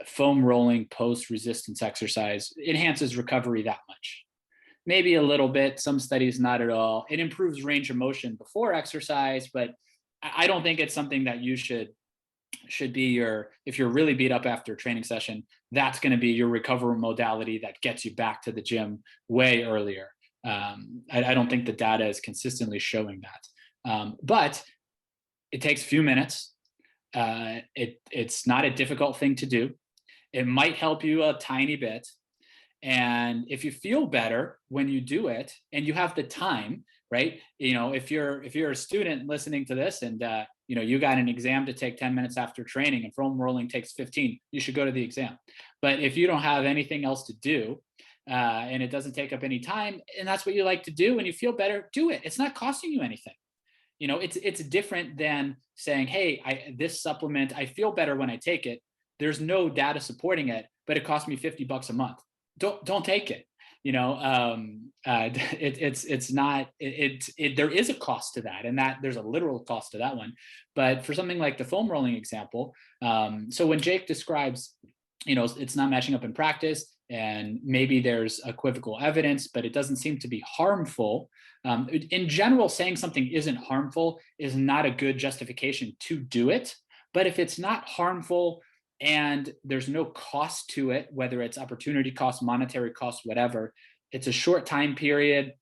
foam rolling post resistance exercise enhances recovery that much. Maybe a little bit, some studies not at all. It improves range of motion before exercise, but I don't think it's something that you should be your, if you're really beat up after a training session, that's going to be your recovery modality that gets you back to the gym way earlier. I don't think the data is consistently showing that. But it takes a few minutes. It's not a difficult thing to do. It might help you a tiny bit. And if you feel better when you do it and you have the time, right? You know, if you're a student listening to this and you know, you got an exam to take 10 minutes after training and foam rolling takes 15, you should go to the exam. But if you don't have anything else to do and it doesn't take up any time, and that's what you like to do and you feel better, do it. It's not costing you anything. You know, it's different than saying, hey, this supplement, I feel better when I take it. There's no data supporting it, but it costs me $50 a month. Don't take it. You know, it's not, there is a cost to that, and that there's a literal cost to that one. But for something like the foam rolling example, so when Jake describes, you know, it's not matching up in practice and maybe there's equivocal evidence, but it doesn't seem to be harmful. In general, saying something isn't harmful is not a good justification to do it. But if it's not harmful and there's no cost to it, whether it's opportunity cost, monetary cost, whatever, it's a short time period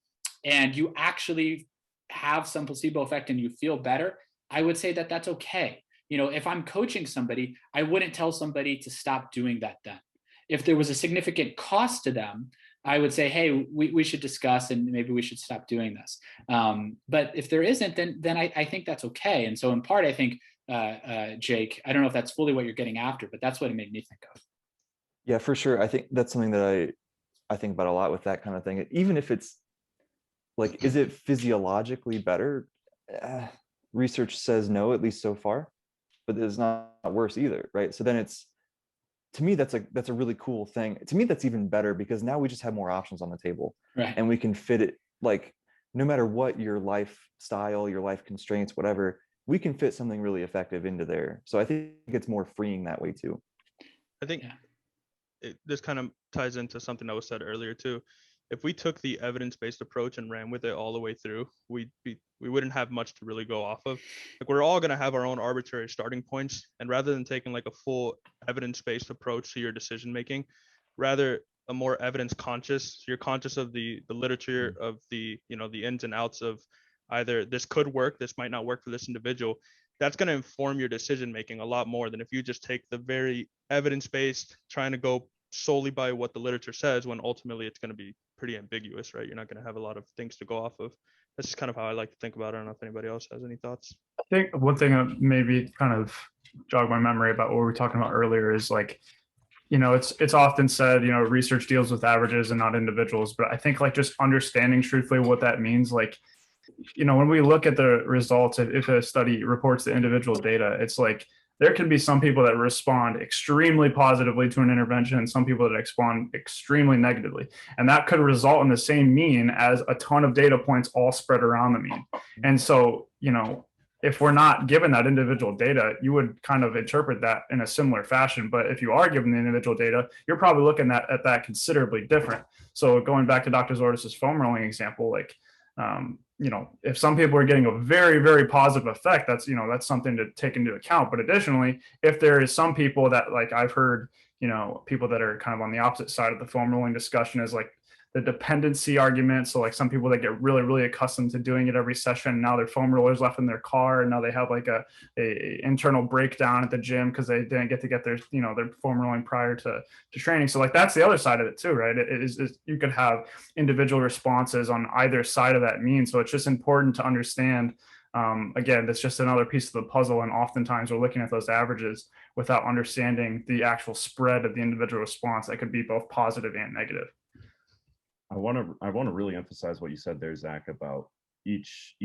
and you actually have some placebo effect and you feel better, I would say that that's okay. You know, if I'm coaching somebody, I wouldn't tell somebody to stop doing that then. If there was a significant cost to them, I would say, hey, we should discuss and maybe we should stop doing this. But if there isn't, then I think that's okay. And so in part, I think, Jake, I don't know if that's fully what you're getting after, but that's what it made me think of. Yeah, for sure. I think that's something that I think about a lot with that kind of thing. Even if it's like, is it physiologically better? Research says no, at least so far, but it's not worse either, right? So then it's, to me, that's a really cool thing. To me, that's even better because now we just have more options on the table, right? And we can fit it, like, no matter what your lifestyle, your life constraints, whatever, we can fit something really effective into there. So I think it's more freeing that way too. I think this kind of ties into something that was said earlier too. If we took the evidence-based approach and ran with it all the way through, we wouldn't have much to really go off of. Like, we're all going to have our own arbitrary starting points, and rather than taking like a full evidence-based approach to your decision making, rather a more evidence conscious. So you're conscious of the literature, of the, you know, the ins and outs of either this could work, this might not work for this individual. That's going to inform your decision making a lot more than if you just take the very evidence-based, trying to go solely by what the literature says, when ultimately it's going to be pretty ambiguous, right? You're not going to have a lot of things to go off of. That's just kind of how I like to think about it. I don't know if anybody else has any thoughts. I think one thing that maybe kind of jogged my memory about what we were talking about earlier is like, you know, it's often said, you know, research deals with averages and not individuals, but I think like just understanding truthfully what that means, like, you know, when we look at the results, if a study reports the individual data, it's like there can be some people that respond extremely positively to an intervention and some people that respond extremely negatively. And that could result in the same mean as a ton of data points all spread around the mean. And so, you know, if we're not given that individual data, you would kind of interpret that in a similar fashion. But if you are given the individual data, you're probably looking at that considerably different. So going back to Dr. Zordis' foam rolling example, like, you know, if some people are getting a very, very positive effect, that's, you know, that's something to take into account. But additionally, if there is some people that, like I've heard, you know, people that are kind of on the opposite side of the foam rolling discussion is like the dependency argument. So like some people that get really, really accustomed to doing it every session. Now their foam rollers left in their car, and now they have like a internal breakdown at the gym because they didn't get to get their, you know, their foam rolling prior to training. So like that's the other side of it too, right? It is you could have individual responses on either side of that mean. So it's just important to understand. Again, that's just another piece of the puzzle. And oftentimes we're looking at those averages without understanding the actual spread of the individual response that could be both positive and negative. I want to really emphasize what you said there, Zach, about each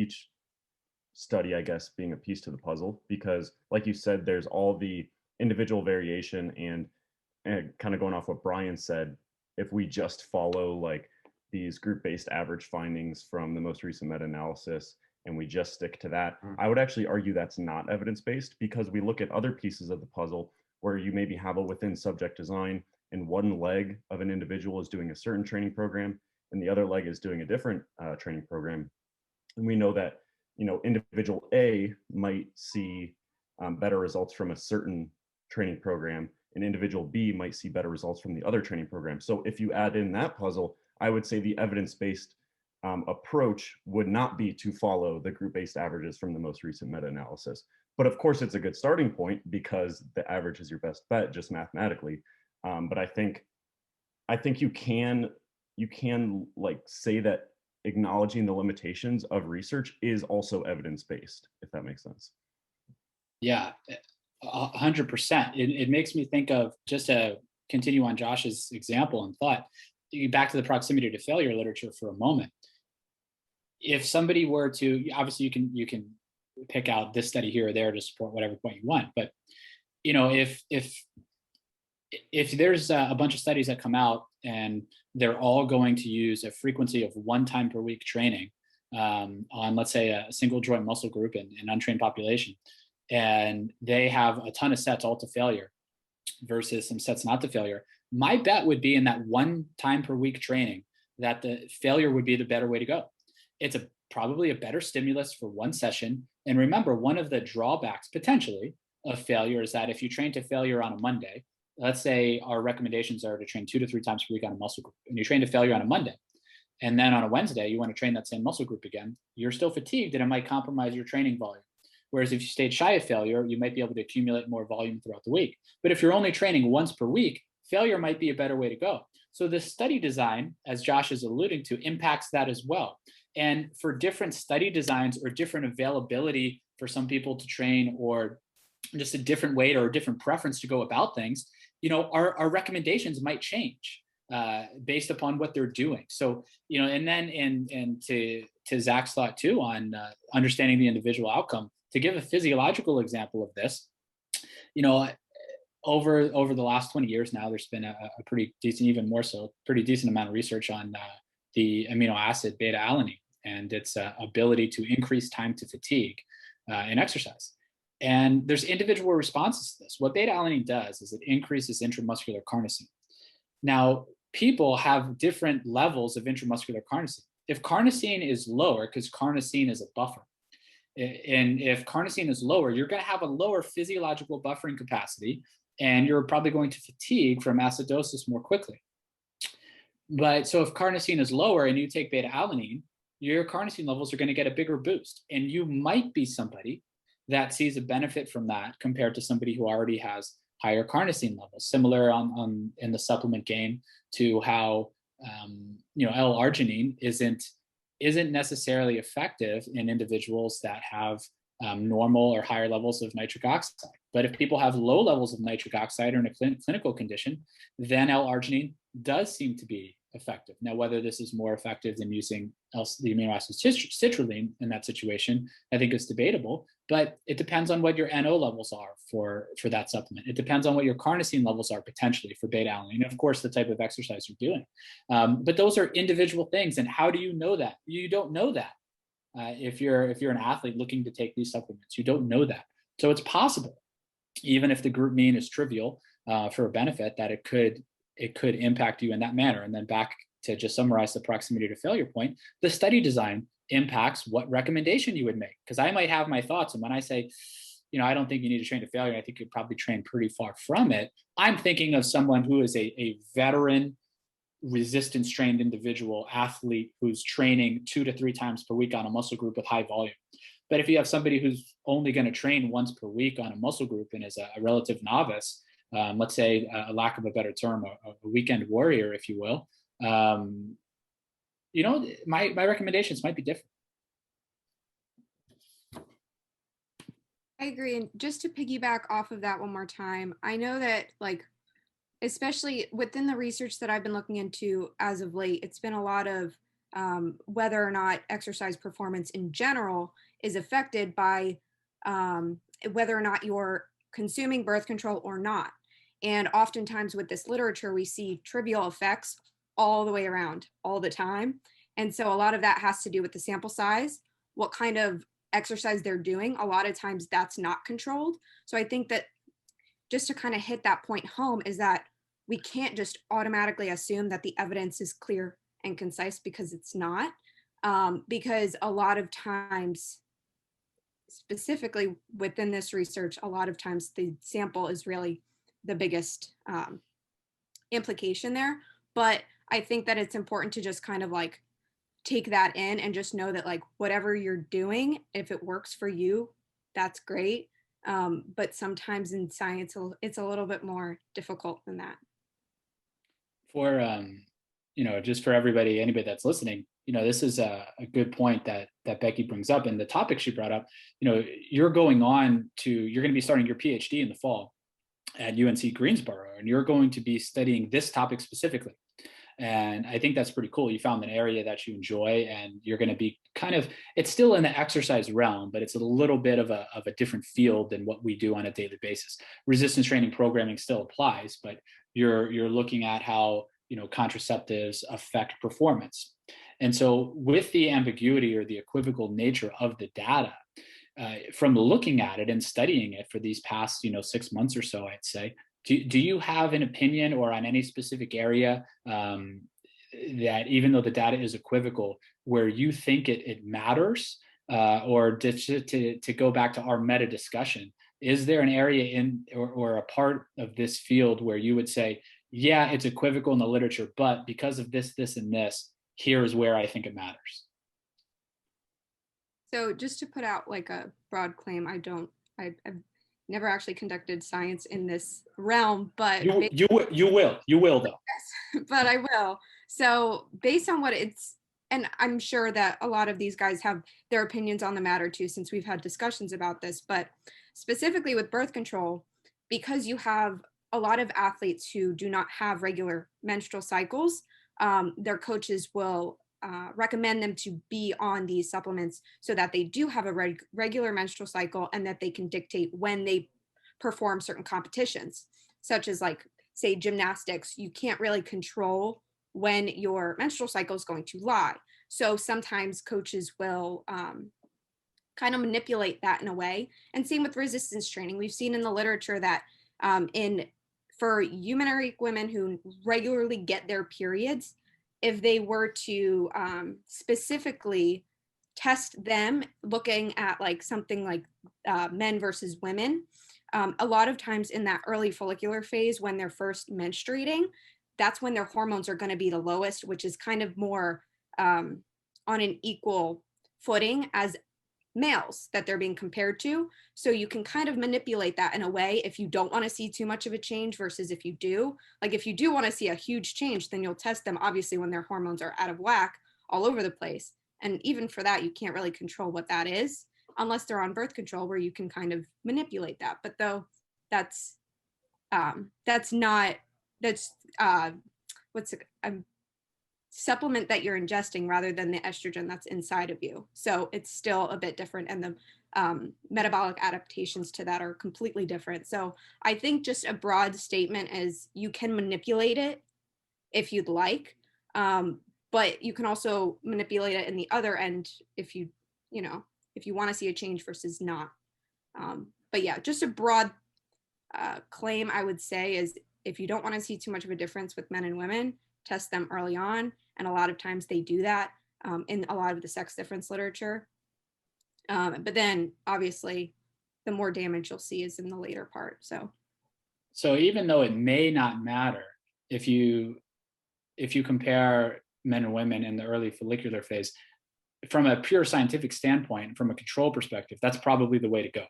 study, I guess, being a piece to the puzzle, because like you said, there's all the individual variation, and kind of going off what Brian said, if we just follow like these group-based average findings from the most recent meta-analysis and we just stick to that, I would actually argue that's not evidence-based, because we look at other pieces of the puzzle where you maybe have a within subject design and one leg of an individual is doing a certain training program and the other leg is doing a different training program. And we know that, you know, individual A might see better results from a certain training program, and individual B might see better results from the other training program. So if you add in that puzzle, I would say the evidence-based approach would not be to follow the group-based averages from the most recent meta-analysis. But of course, it's a good starting point because the average is your best bet just mathematically. But I think you can like say that acknowledging the limitations of research is also evidence-based, if that makes sense. Yeah, 100%. It makes me think of, just to continue on Josh's example and thought, back to the proximity to failure literature for a moment. If somebody were to, obviously you can pick out this study here or there to support whatever point you want, but you know, if there's a bunch of studies that come out and they're all going to use a frequency of 1 time per week training on, let's say, a single joint muscle group in an untrained population, and they have a ton of sets all to failure versus some sets not to failure, my bet would be in that 1 time per week training that the failure would be the better way to go. It's probably a better stimulus for 1 session. And remember, one of the drawbacks potentially of failure is that if you train to failure on a Monday, let's say our recommendations are to train 2 to 3 times per week on a muscle group, and you train to failure on a Monday, and then on a Wednesday, you want to train that same muscle group again, you're still fatigued and it might compromise your training volume. Whereas if you stayed shy of failure, you might be able to accumulate more volume throughout the week. But if you're only training once per week, failure might be a better way to go. So the study design, as Josh is alluding to, impacts that as well. And for different study designs or different availability for some people to train, or just a different way or a different preference to go about things, you know, our recommendations might change based upon what they're doing. So, you know, and then and to Zach's thought too on understanding the individual outcome, to give a physiological example of this, you know, over the last 20 years now, there's been a pretty decent, even more so, pretty decent amount of research on the amino acid beta-alanine and its ability to increase time to fatigue in exercise. And there's individual responses to this. What beta-alanine does is it increases intramuscular carnosine. Now, people have different levels of intramuscular carnosine. If carnosine is lower, because carnosine is a buffer, and if carnosine is lower, you're going to have a lower physiological buffering capacity and you're probably going to fatigue from acidosis more quickly. But so if carnosine is lower and you take beta alanine, your carnosine levels are going to get a bigger boost. And you might be somebody that sees a benefit from that compared to somebody who already has higher carnosine levels. Similar on in the supplement game to how L-arginine isn't necessarily effective in individuals that have normal or higher levels of nitric oxide. But if people have low levels of nitric oxide or in a clinical condition, then L-arginine does seem to be effective. Now, whether this is more effective than using the amino acid citrulline in that situation, I think is debatable, but it depends on what your NO levels are for that supplement. It depends on what your carnosine levels are potentially for beta alanine, and of course, the type of exercise you're doing. But those are individual things. And how do you know that? You don't know that. If you're an athlete looking to take these supplements, you don't know that. So it's possible, even if the group mean is trivial for a benefit, that it could impact you in that manner. And then back to just summarize the proximity to failure point, the study design impacts what recommendation you would make. Because I might have my thoughts, and when I say, I don't think you need to train to failure, I think you'd probably train pretty far from it. I'm thinking of someone who is a veteran, resistance trained individual athlete who's training 2 to 3 times per week on a muscle group with high volume. But if you have somebody who's only going to train once per week on a muscle group and is a relative novice, let's say, a lack of a better term, a weekend warrior, if you will, my recommendations might be different. I agree. And just to piggyback off of that one more time, I know that especially within the research that I've been looking into as of late, it's been a lot of whether or not exercise performance in general is affected by whether or not you're consuming birth control or not. And oftentimes with this literature, we see trivial effects all the way around all the time. And so a lot of that has to do with the sample size, what kind of exercise they're doing. A lot of times that's not controlled. So I think that just to kind of hit that point home is that we can't just automatically assume that the evidence is clear and concise, because it's not. Because a lot of times, specifically within this research, a lot of times the sample is really the biggest implication there. But I think that it's important to just kind of take that in and just know that whatever you're doing, if it works for you, that's great. But sometimes in science, it's a little bit more difficult than that. For, just for anybody that's listening, this is a good point that Becky brings up, and the topic she brought up. You're going to be starting your PhD in the fall at UNC Greensboro, and you're going to be studying this topic specifically. And I think that's pretty cool. You found an area that you enjoy, and you're going to be it's still in the exercise realm, but it's a little bit of a different field than what we do on a daily basis. Resistance training programming still applies, but you're looking at how contraceptives affect performance. And so with the ambiguity or the equivocal nature of the data, from looking at it and studying it for these past 6 months or so, I'd say, do you have an opinion or on any specific area that, even though the data is equivocal, where you think it matters? Or to go back to our meta discussion, is there an area or a part of this field where you would say, yeah, it's equivocal in the literature, but because of this, and this, here's where I think it matters? So just to put out a broad claim, I've never actually conducted science in this realm, but you will though. Yes, but I will. So based on what and I'm sure that a lot of these guys have their opinions on the matter too, since we've had discussions about this, but specifically with birth control, because you have a lot of athletes who do not have regular menstrual cycles, their coaches will recommend them to be on these supplements so that they do have a regular menstrual cycle, and that they can dictate when they perform certain competitions, such as say gymnastics. You can't really control when your menstrual cycle is going to lie. So sometimes coaches will kind of manipulate that in a way. And same with resistance training. We've seen in the literature that for eumenoric women who regularly get their periods, if they were to specifically test them, looking at something like men versus women, a lot of times in that early follicular phase, when they're first menstruating, that's when their hormones are going to be the lowest, which is kind of more on an equal footing as males that they're being compared to. So you can kind of manipulate that in a way if you don't want to see too much of a change versus if you do. Like if you do want to see a huge change, then you'll test them obviously when their hormones are out of whack all over the place. And even for that, you can't really control what that is unless they're on birth control, where you can kind of manipulate that. But though that's not, that's what's a supplement that you're ingesting rather than the estrogen that's inside of you. So it's still a bit different, and the metabolic adaptations to that are completely different. So I think just a broad statement is you can manipulate it if you'd like, but you can also manipulate it in the other end if you want to see a change versus not. But yeah, just a broad claim I would say is if you don't want to see too much of a difference with men and women, test them early on. And a lot of times they do that in a lot of the sex difference literature. But then obviously the more damage you'll see is in the later part. So even though it may not matter, if you compare men and women in the early follicular phase, from a pure scientific standpoint, from a control perspective, that's probably the way to go,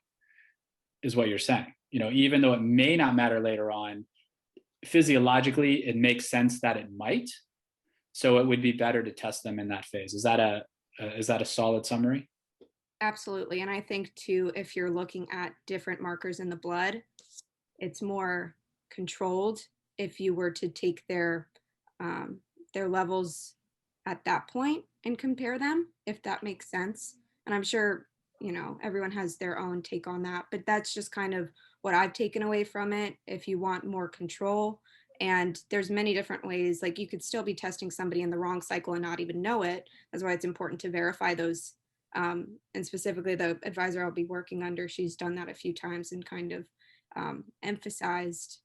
is what you're saying. Even though it may not matter later on, physiologically, it makes sense that it might. So it would be better to test them in that phase. Is that a solid summary? Absolutely. And I think too, if you're looking at different markers in the blood, it's more controlled if you were to take their levels at that point and compare them, if that makes sense. And I'm sure, everyone has their own take on that, but that's just kind of what I've taken away from it. If you want more control, and there's many different ways, like you could still be testing somebody in the wrong cycle and not even know it. That's why it's important to verify those. And specifically the advisor I'll be working under, she's done that a few times and kind of emphasized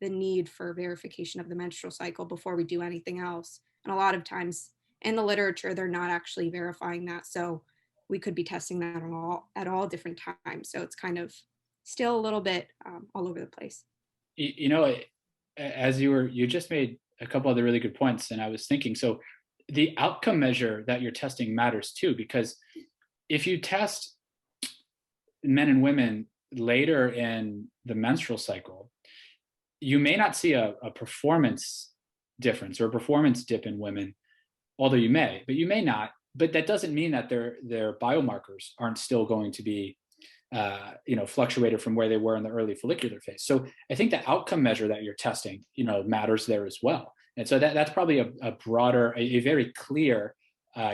the need for verification of the menstrual cycle before we do anything else. And a lot of times in the literature, they're not actually verifying that. So we could be testing that at all different times. So it's kind of still a little bit all over the place. As you just made a couple other really good points, and I was thinking, so the outcome measure that you're testing matters too, because if you test men and women later in the menstrual cycle, you may not see a performance difference or a performance dip in women, although you may, but you may not. But that doesn't mean that their biomarkers aren't still going to be fluctuated from where they were in the early follicular phase. So I think the outcome measure that you're testing, matters there as well. And so that's probably a broader, a very clear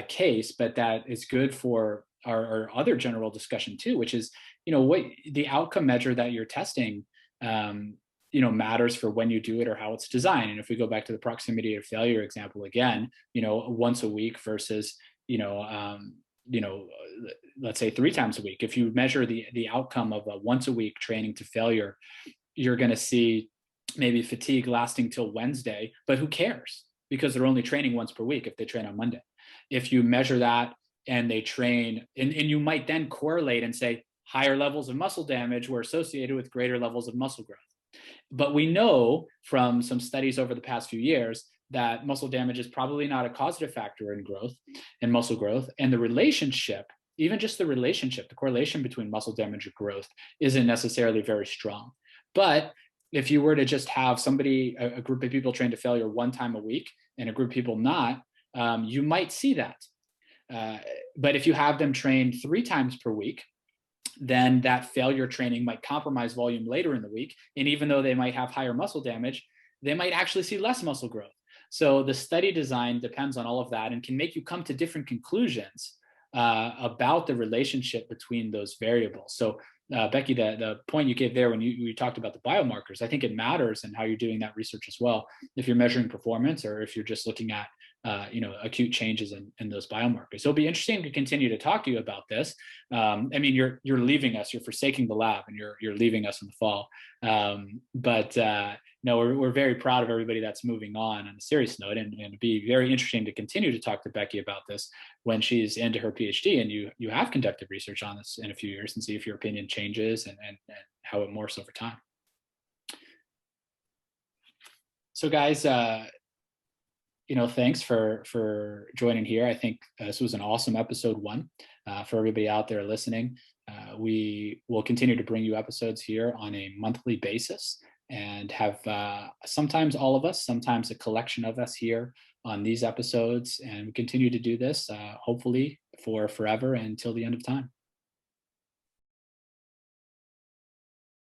case, but that is good for our other general discussion too, which is, what the outcome measure that you're testing, matters for when you do it or how it's designed. And if we go back to the proximity to failure example again, once a week versus, let's say 3 times a week. If you measure the outcome of a once a week training to failure, you're going to see maybe fatigue lasting till Wednesday, but who cares? Because they're only training once per week if they train on Monday. If you measure that and they train, and you might then correlate and say higher levels of muscle damage were associated with greater levels of muscle growth. But we know from some studies over the past few years that muscle damage is probably not a causative factor in growth and muscle growth. And the relationship, even just the correlation between muscle damage and growth isn't necessarily very strong. But if you were to just have somebody, a group of people trained to failure 1 time a week and a group of people not, you might see that. But if you have them trained 3 times per week, then that failure training might compromise volume later in the week. And even though they might have higher muscle damage, they might actually see less muscle growth. So the study design depends on all of that and can make you come to different conclusions about the relationship between those variables. So Becky, the point you gave there when you talked about the biomarkers, I think it matters in how you're doing that research as well. If you're measuring performance or if you're just looking at acute changes in those biomarkers. So it'll be interesting to continue to talk to you about this. You're leaving us, you're forsaking the lab, and you're leaving us in the fall. No, we're very proud of everybody that's moving on a serious note, and it'd be very interesting to continue to talk to Becky about this when she's into her PhD and you have conducted research on this in a few years and see if your opinion changes and how it morphs over time. So guys, thanks for joining here. I think this was an awesome episode 1 for everybody out there listening. We will continue to bring you episodes here on a monthly basis and have sometimes all of us, sometimes a collection of us here on these episodes. And we continue to do this, hopefully for forever until the end of time.